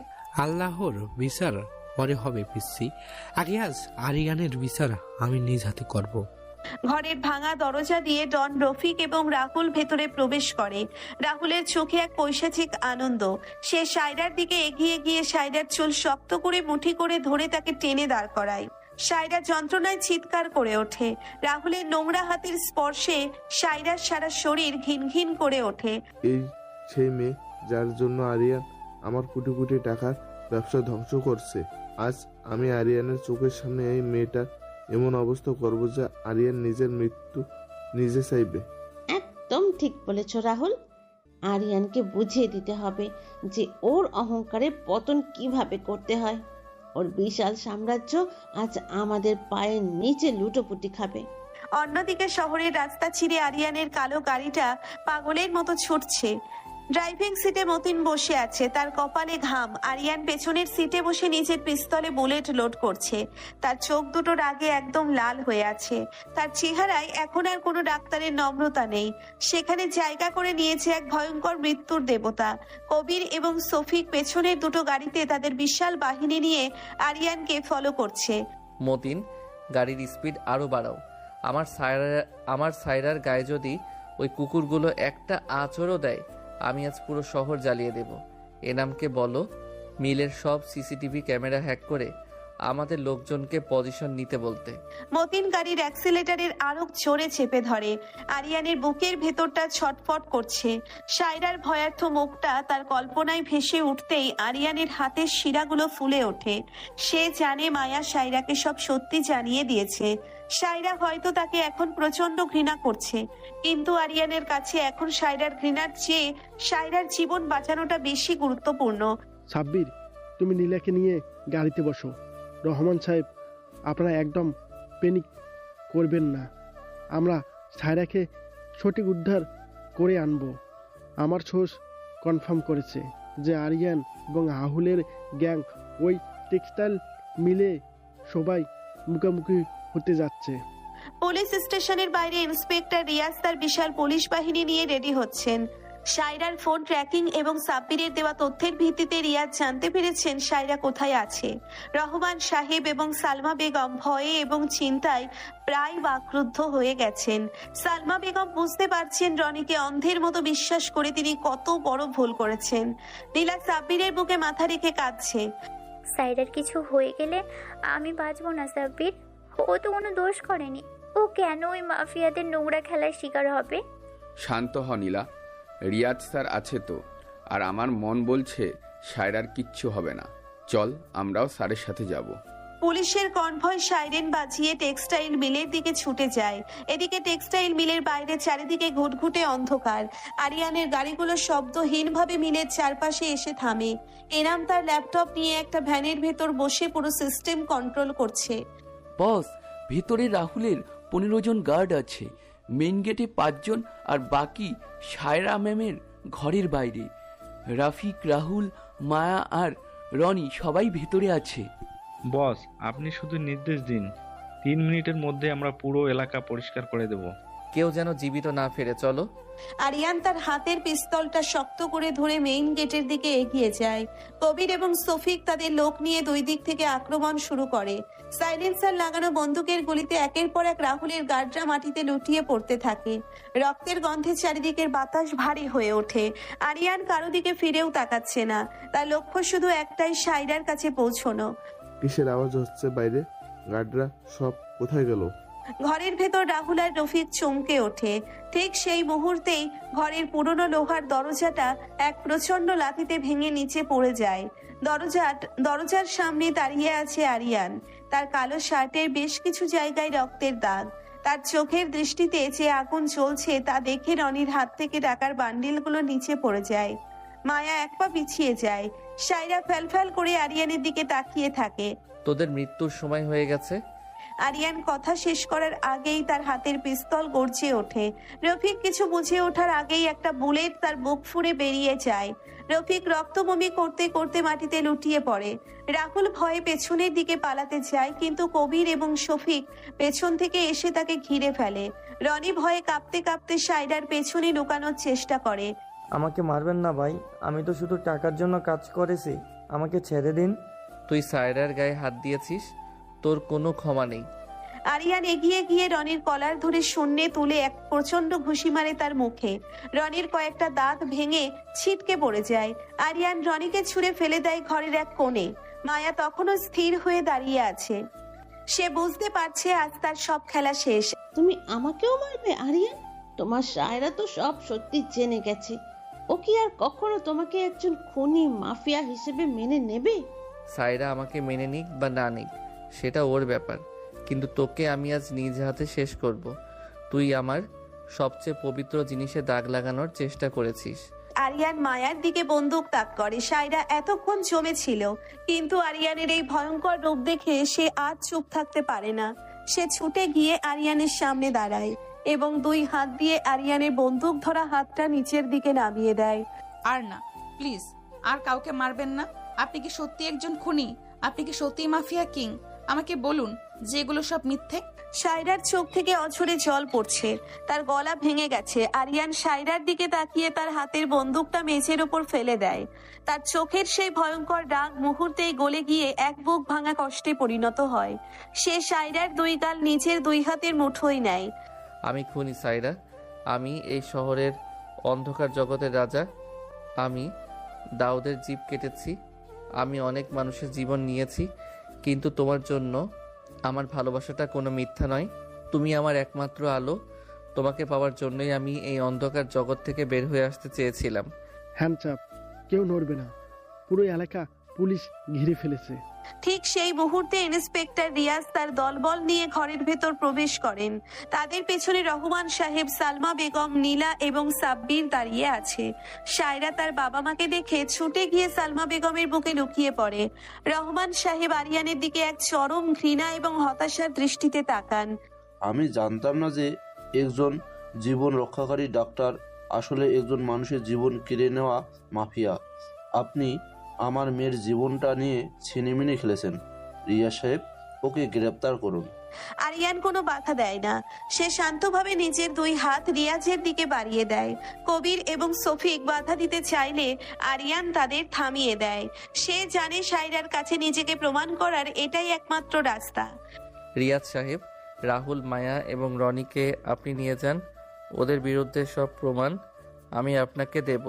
আল্লাহর বিচার পরে হবে পিসি, আগে আজ আরিয়ানের বিচার আমি নিজ হাতে করব। ঘরের ভাঙা দরজা দিয়ে ডন রফিক এবং রাহুল ভেতরে প্রবেশ করে। রাহুলের চোখে এক পৈশাচিক আনন্দ। সে সায়রার দিকে এগিয়ে গিয়ে সায়রার চুল শক্ত করে মুঠি করে ধরে তাকে টেনে দাঁড় করায়। সায়রা যন্ত্রণায় চিৎকার করে ওঠে। রাহুলের নোংরা হাতের স্পর্শে সায়রার সারা শরীর ঘিন ঘিন করে ওঠে। এই সেই মেয়ে যার জন্য আরিয়ান আমার কোটি কোটি টাকার ব্যবসা ধ্বংস করছে। আজ আমি আরিয়ানের চোখের সামনে এই মেয়েটার এমন অবস্থা করব যে আরিয়ান নিজের মৃত্যু নিজে চাইবে। একদম ঠিক বলেছ রাহুল। আরিয়ানকে বুঝিয়ে দিতে হবে যে ওর অহংকারের পতন কিভাবে করতে হয়। ওর বিশাল সাম্রাজ্য আজ আমাদের পায়ের নিচে লুটোপুটি খাবে। অন্যদিকে শহরের রাস্তা ছিঁড়ে আরিয়ানের কালো গাড়িটা পাগলের মতো ছুটছে। ড্রাইভিং সিটে মতিন বসে আছে, তার কপালে ঘাম। আরিয়ান পেছনের সিটে বসে নিজের পিস্তলে বুলেট লোড করছে। তার চোখ দুটো রাগে একদম লাল হয়ে আছে। তার চেহারায় এখন আর কোনো ডাক্তারের নম্রতা নেই, সেখানে জায়গা করে নিয়েছে এক ভয়ঙ্কর মৃত্যুর দেবতা। কবির এবং সফিক পেছনের দুটো গাড়িতে তাদের বিশাল বাহিনী নিয়ে আরিয়ানকে ফলো করছে। মতিন, গাড়ির স্পিড আরো বাড়াও। আমার সায়রার গায়ে যদি ওই কুকুরগুলো একটা আঁচড়ও দেয়, আমি আজ পুরো শহর জ্বালিয়ে দেব। এনামকে বলো মিলের সব সিসিটিভি ক্যামেরা হ্যাক করে আমাদের লোকজনকে পজিশন নিতে বলতে। মতিন গাড়ির অ্যাক্সিলেটারের আরো জোরে চেপে ধরে। আরিয়ানের বুকের ভেতরটা ছটফট করছে। সায়রার ভয়ার্থ মুখটা তার কল্পনায় ভেসে উঠতেই আরিয়ানের হাতের শিরাগুলো ফুলে ওঠে। সে জানে মায়া সায়রাকে সব সত্যি জানিয়ে দিয়েছে। সায়রা হয়তো তাকে এখন প্রচন্ড ঘৃণা করছে, কিন্তু আরিয়ানের কাছে এখন সায়রার ঘৃণার চেয়ে সায়রার জীবন বাঁচানোটা বেশি গুরুত্বপূর্ণ। সাব্বির, তুমি নীলাকে নিয়ে গাড়িতে বসো। রহমান সাহেব, আপনারা একদম প্যানিক করবেন না। আমরা সায়রাকে সঠিক উদ্ধার করে আনবো। আমার সোর্স কনফার্ম করেছে যে আরিয়ান এবং রাহুলের গ্যাং ওই টেক্সটাইল মিলে সবাই মুখোমুখি হতে যাচ্ছে। পুলিশ স্টেশনের বাইরে ইন্সপেক্টর রিয়াজ তার বিশাল পুলিশ বাহিনী নিয়ে রেডি হচ্ছেন। সায়রার ফোন ট্র্যাকিং এবং সাব্বিরের দেওয়া তথ্যের ভিত্তিতে রিয়াজ জানতে পেরেছেন সায়রা কোথায় আছে। রহমান সাহেব এবং সালমা বেগম ভয়ে এবং চিন্তায় প্রায় বাকরুদ্ধ হয়ে গেছেন। সালমা বেগম বুঝতে পারছেন রনিকে অন্ধের মতো বিশ্বাস করে তিনি কত বড় ভুল করেছেন। নীলা সাব্বিরের বুকে মাথা রেখে কাঁদছে। সাইরার কিছু হয়ে গেলে আমি বাঁচবো না সাব্বির। ও তো কোনো দোষ করেনি, ও কেন ওই মাফিয়াদের নোংরা খেলার শিকার হবে? শান্ত হ নীলা, রিয়াজ স্যার আছে তো। আর আমার মন বলছে সায়রার কিচ্ছু হবে না। চল আমরাও স্যারের সাথে যাব। পুলিশের কনভয় সাইরেন বাজিয়ে টেক্সটাইল মিলের দিকে ছুটে যায়। এদিকে টেক্সটাইল মিলের বাইরে চারিদিকে ঘুটঘুটে অন্ধকার। আরিয়ানের গাড়িগুলো শব্দহীনভাবে মিলের চারপাশে এসে থামে। এনাম তার ল্যাপটপ নিয়ে একটা ভ্যানের ভেতর বসে পুরো সিস্টেম কন্ট্রোল করছে। বস, ভেতরে রাহুলের 15 জন গার্ড আছে, মেইন গেটে 5 জন, আর বাকি সায়রা ম্যামের ঘরের বাইরে। রাফিক, রাহুল, মায়া আর রনি সবাই ভেতরে আছে। বস, আপনি শুধু নির্দেশ দিন, 3 মিনিটের মধ্যে আমরা পুরো এলাকা পরিষ্কার করে দেব। কেউ যেন জীবিত না ফেরে। চলো। আরিয়ান তার হাতের পিস্তলটা শক্ত করে ধরে মেইন গেটের দিকে এগিয়ে যায়। কবির এবং সফিক তাদের লোক নিয়ে দুই দিক থেকে আক্রমণ শুরু করে। সাইলেন্সার লাগানো বন্দুকের গুলিতে একের পর এক রাহুলের গার্ডরা মাটিতে লুটিয়ে পড়তে থাকে। রক্তের গন্ধে চারিদিকের বাতাস ভারী হয়ে ওঠে। আরিয়ান কারো দিকে ফিরেও তাকাচ্ছে না, তার লক্ষ্য শুধু একটাই, সায়রার কাছে পৌঁছানো। কিসের আওয়াজ হচ্ছে বাইরে? গার্ডরা সব কোথায় গেল? ঘরের ভেতর রাহুল আর রফিক চমকে ওঠে। ঠিক সেই মুহূর্তেই ঘরের পুরনো লোহার দরজাটা এক প্রচন্ড লাথিতে ভেঙে নিচে পড়ে যায়। দরজার সামনে দাঁড়িয়ে আছে আরিয়ান। তার কালো শার্টের বেশ কিছু জায়গায় রক্তের দাগ। তার চোখের দৃষ্টিতে যে আগুন জ্বলছে তা দেখে রনির হাত থেকে টাকার বান্ডিলগুলো নিচে পড়ে যায়। মায়া এক পা পিছিয়ে যায়। সায়রা ফ্যালফ্যাল করে আরিয়ানের দিকে তাকিয়ে থাকে। তোদের মৃত্যুর সময় হয়ে গেছে। আরিয়ান কথা শেষ করার আগেই তার হাতের পিস্তল গর্জে ওঠে। রফিক কিছু বুঝে ওঠার আগেই একটা বুলেট তার বুক ফুঁড়ে বেরিয়ে যায়। রফিক রক্তবমি করতে করতে মাটিতে লুটিয়ে পড়ে। রাহুল ভয়ে পেছনের দিকে পালাতে যায়, কিন্তু কবির এবং শফিক পেছন থেকে এসে তাকে ঘিরে ফেলে। রনি ভয়ে কাঁপতে কাঁপতে সায়রার পেছনে লুকানোর চেষ্টা করে। আমাকে মারবেন না ভাই, আমি তো শুধু টাকার জন্য কাজ করেছি, আমাকে ছেড়ে দিন। তুই সায়রার গায়ে হাত দিয়েছিস, তোর কোনো ক্ষমা নেই। আরিয়ান এগিয়ে গিয়ে রনির কলার ধরে শূন্যে তুলে এক প্রচন্ড ঘুষি মারে তার মুখে। রনির কয়েকটা দাঁত ভেঙে ছিটকে পড়ে যায়। আরিয়ান রনিকে ছুঁড়ে ফেলে দেয় ঘরের এক কোণে। মায়া তখনও স্থির হয়ে দাঁড়িয়ে আছে। সে বুঝতে পারছে আজ তার সব খেলা শেষ। তুমি আমাকেও মারবে আরিয়ান? তোমার সায়রা তো সব সত্যি জেনে গেছে। ও কি আর কখনো তোমাকে একজন খুনি মাফিয়া হিসেবে মেনে নেবে? সায়রা আমাকে মেনে নিক বা না নিক সেটা ওর ব্যাপার, কিন্তু তোকে আমি আজ নিজ হাতে শেষ করব। তুই আমার সবচেয়ে পবিত্র জিনিসে দাগ লাগানোর চেষ্টা করেছিস। আরিয়ান মায়ার দিকে বন্দুক তাক করে। সায়রা এতক্ষণ জমেছিল, কিন্তু আরিয়ানের এই ভয়ঙ্কর রূপ দেখে সে আজ চুপ থাকতে পারে না। সে ছুটে গিয়ে আরিয়ানের সামনে দাঁড়ায় এবং 2 হাত দিয়ে আরিয়ানের বন্দুক ধরা হাতটা নিচের দিকে নামিয়ে দেয়। আর না, প্লিজ, আর কাউকে মারবেন না। আপনি কি সত্যি একজন খুনি? আপনি কি সত্যি মাফিয়া কিং? আমাকে বলুন যে এগুলো সব মিথ্যে। সায়রার চোখ থেকে অঝরে জল পড়ছে, তার গলা ভেঙে গেছে। আরিয়ান সায়রার দিকে তাকিয়ে তার হাতের বন্দুকটা মেঝের উপর ফেলে দেয়। তার চোখের সেই ভয়ঙ্কর রাগ মুহূর্তেই গলে গিয়ে এক বুক ভাঙা কষ্টে পরিণত হয়। সে সায়রার 2 গাল নিজের 2 হাতের মুঠোয় নেয়। আমি খুনি সায়রা, আমি এই শহরের অন্ধকার জগতের রাজা। আমি দাউদের জিভ কেটেছি, আমি অনেক মানুষের জীবন নিয়েছি, কিন্তু তোমার জন্য আমার ভালোবাসাটা কোনো মিথ্যা নয়। তুমি আমার একমাত্র আলো। তোমাকে পাওয়ার জন্যই আমি এই অন্ধকার জগৎ থেকে বের হয়ে আসতে চেয়েছিলাম। হ্যান্ডস, কেউ নড়বে না, পুরো এলাকা পুলিশ ঘিরে ফেলেছে। ঠিক সেই মুহূর্তে ইন্সপেক্টর রিয়াজ তার দলবল নিয়ে ঘরের ভেতর প্রবেশ করেন। তাদের পেছনে রহমান সাহেব, সালমা বেগম, নীলা এবং সাব্বির দাঁড়িয়ে আছে। সায়রা তার বাবা মাকে দেখে ছুটে গিয়ে সালমা বেগমের বুকে লুকিয়ে পড়ে। রহমান সাহেব আরিয়ানের দিকে এক চরম ঘৃণা এবং হতাশার দৃষ্টিতে তাকান। আমি জানতাম না যে একজন জীবন রক্ষাকারী ডাক্তার আসলে একজন মানুষের জীবন কেড়ে নেওয়া মাফিয়া। আপনি আমার মেয়ের জীবনটা নিয়ে ছিনিমিনি খেলেছেন। রিয়া সাহেব, ওকে গ্রেপ্তার করুন। আরিয়ান কোনো বাধা দেয় না। সে শান্তভাবে নিজের 2 হাত রিয়াজের দিকে বাড়িয়ে দেয়। কবির এবং সফিক বাধা দিতে চাইলে আরিয়ান তাদের থামিয়ে দেয়। সে জানে সায়রার কাছে নিজেকে প্রমাণ করার এটাই একমাত্র রাস্তা। রিয়াজ সাহেব, রাহুল, মায়া এবং রনিকে আপনি নিয়ে যান। ওদের বিরুদ্ধে সব প্রমাণ আমি আপনাকে দেব,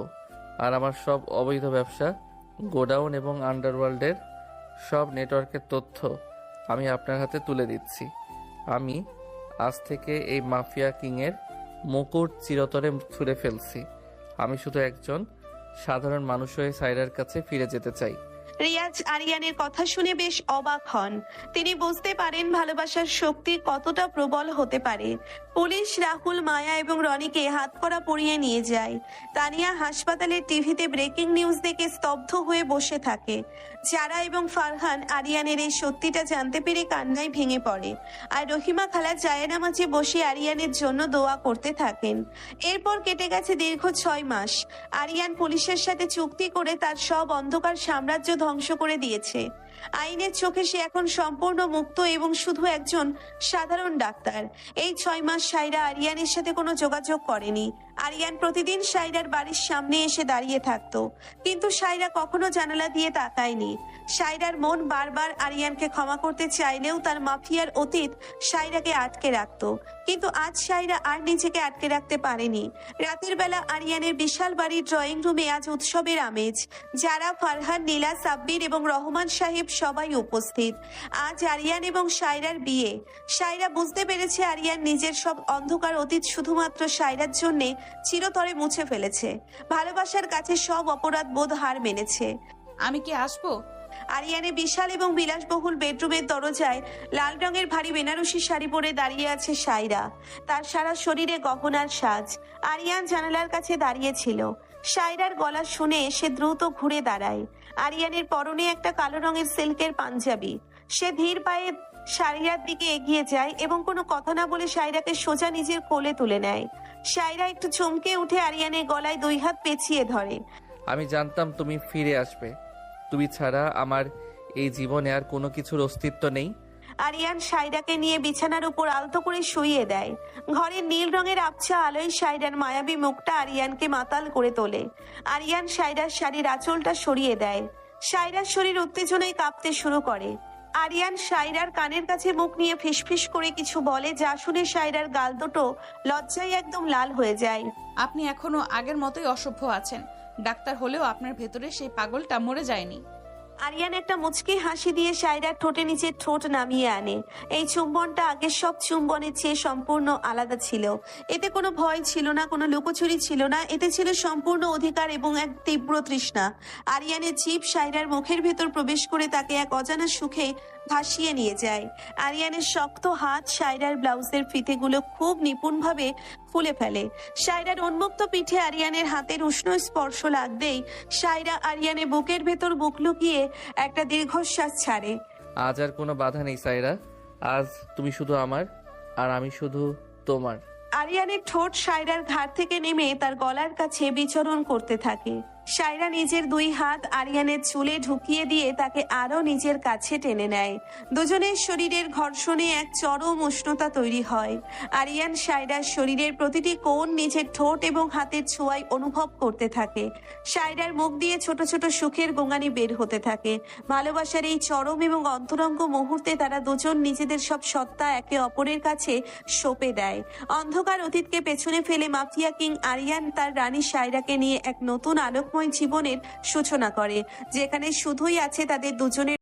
আর আমার সব অবৈধ ব্যবসা, গোডাউন এবং আন্ডারওয়ার্ল্ডের সব নেটওয়ার্কের তথ্য আমি আপনার হাতে তুলে দিচ্ছি। আমি আজ থেকে এই মাফিয়া কিংয়ের মুকুট চিরতরে ছুঁড়ে ফেলছি। আমি শুধু একজন সাধারণ মানুষ হয়ে সায়রার কাছে ফিরে যেতে চাই। রিয়াজ আরিয়ানের কথা শুনে বেশ অবাক হন। তিনি বুঝতে পারেন ভালোবাসার শক্তি কতটা প্রবল হতে পারে। পুলিশ রাহুল, মায়া এবং রনিকে হাতকড়া পরিয়ে নিয়ে যায়। তানিয়া হাসপাতালের টিভিতে ব্রেকিং নিউজ দেখে স্তব্ধ হয়ে বসে থাকে। যারা এবং ফারহান আরিয়ানের এই সত্যিটা জানতে পেরে কান্নায় ভেঙে পড়ে, আর রহিমা খালা জায়নামাজে বসে আরিয়ানের জন্য দোয়া করতে থাকেন। এরপর কেটে গেছে দীর্ঘ 6 মাস। আরিয়ান পুলিশের সাথে চুক্তি করে তার সব অন্ধকার সাম্রাজ্য ধ্বংস করে দিয়েছে। আইনের চোখে সে এখন সম্পূর্ণ মুক্ত এবং শুধু একজন সাধারণ ডাক্তার। এই 6 মাস সায়রা আরিয়ানের সাথে কোনো যোগাযোগ করেনি। আরিয়ান প্রতিদিন সায়রার বাড়ির সামনে এসে দাঁড়িয়ে থাকতো, কিন্তু সায়রা কখনো জানালা দিয়ে তাকায়নি। সায়রার মন বারবার আরিয়ানকে ক্ষমা করতে চাইলেও তার মাফিয়ার অতীত সায়রাকে আটকে রাখতো। কিন্তু আজ সায়রা আর নিজেকে আটকে রাখতে পারেনি। রাতের বেলা আরিয়ানের বিশাল বাড়ির ড্রয়িং রুমে আজ উৎসবের আমেজ। যারা, ফারহান, নীলা, সাব্বির এবং রহমান সাহেব সবাই উপস্থিত। আজ আরিয়ান এবং সায়রার বিয়ে। সায়রা বুঝতে পেরেছে আরিয়ান নিজের সব অন্ধকার অতীত শুধুমাত্র সায়রার জন্যে চিরতরে মুছে ফেলেছে। ভালোবাসার কাছে সব অপরাধ বোধ হার মেনেছে। আমি কি আসবো? আরিয়ানের বিশাল এবং বিলাসবহুল বেডরুমের দরজায় লাল রঙের ভারী বেনারসি শাড়ি পরে দাঁড়িয়ে আছে সায়রা। তার সারা শরীরে গহনার সাজ। আরিয়ান জানালার কাছে দাঁড়িয়ে ছিল। সায়রার গলা শুনে সে দ্রুত ঘুরে দাঁড়ায়। আরিয়ানের পরনে একটা কালো রঙের সিল্কের পাঞ্জাবি। সে ধীর পায়ে সায়রার দিকে এগিয়ে যায় এবং কোনো কথা না বলে সায়রাকে সোজা নিজের কোলে তুলে নেয়। সায়রা একটু চমকে উঠে আরিয়ানের গলায় 2 হাত পেঁচিয়ে ধরে। আমি জানতাম তুমি ফিরে আসবে। তুমি ছাড়া আমার এই জীবনে আর কোনো কিছুর অস্তিত্ব নেই। আরিয়ান সায়রাকে নিয়ে বিছানার উপর আলতো করে শুইয়ে দেয়। ঘরের নীল রঙের আবছা আলোয় সায়রার মায়াবী মুখটা আরিয়ানকে মাতাল করে তোলে। আরিয়ান সায়রার শাড়ির আঁচলটা সরিয়ে দেয়। সায়রার শরীর উত্তেজনায় কাঁপতে শুরু করে। আরিয়ান সায়রার কানের কাছে মুখ নিয়ে ফিসফিস করে কিছু বলে, যা শুনে সায়রার গাল দুটো লজ্জায় একদম লাল হয়ে যায়। আপনি এখনো আগের মতোই অসভ্য আছেন। ডাক্তার হলেও আপনার ভেতরে সেই পাগলটা মরে যায়নি। আরিয়ান একটা মুচকি হাসি দিয়ে সায়রার ঠোঁটে নিচে ঠোঁট নামিয়ে আনে। এই চুম্বনটা আগের সব চুম্বনের চেয়ে সম্পূর্ণ আলাদা ছিল। এতে কোনো ভয় ছিল না, কোনো লুকোচুরি ছিল না, এতে ছিল সম্পূর্ণ অধিকার এবং এক তীব্র তৃষ্ণা। আরিয়ানের জিভ সায়রার মুখের ভেতর প্রবেশ করে তাকে এক অজানা সুখে ভাসিয়ে নিয়ে যায়। আরিয়ানের শক্ত হাত সায়রার ব্লাউজের ফিতেগুলো খুব নিপুণভাবে খুলে ফেলে। সায়রার উন্মুক্ত পিঠে আরিয়ানের হাতের উষ্ণ স্পর্শ লাগতেই সায়রা আরিয়ানের বুকের ভেতর বুক লুকিয়ে একটা দীর্ঘশ্বাস ছাড়ে। আজ আর কোনো বাধা নেই সায়রা, আজ তুমি শুধু আমার আর আমি শুধু তোমার। আরিয়ানের ঠোঁট সায়রার ঘাড় থেকে নেমে তার গলার কাছে বিচরণ করতে থাকে। সায়রা নিজের দুই হাত আরিয়ানের চুলে ঢুকিয়ে দিয়ে তাকে আরো নিজের কাছে টেনে নেয়। দুজনের শরীরের ঘর্ষণে এক চরম উষ্ণতা তৈরি হয়। আরিয়ান সায়রার শরীরের প্রতিটি কোণ নিজের ঠোঁট এবং হাতের ছোঁয়ায় অনুভব করতে থাকে। সায়রার মুখ দিয়ে ছোট ছোট সুখের গোঙানি বের হতে থাকে। ভালোবাসার এই চরম এবং অন্তরঙ্গ মুহূর্তে তারা দুজন নিজেদের সব সত্তা একে অপরের কাছে সঁপে দেয়। অন্ধকার অতীতকে পেছনে ফেলে মাফিয়া কিং আরিয়ান তার রানী সায়রাকে নিয়ে এক নতুন আলোকময় জীবনের সূচনা করে, যেখানে শুধুই আছে তাদের দুজনের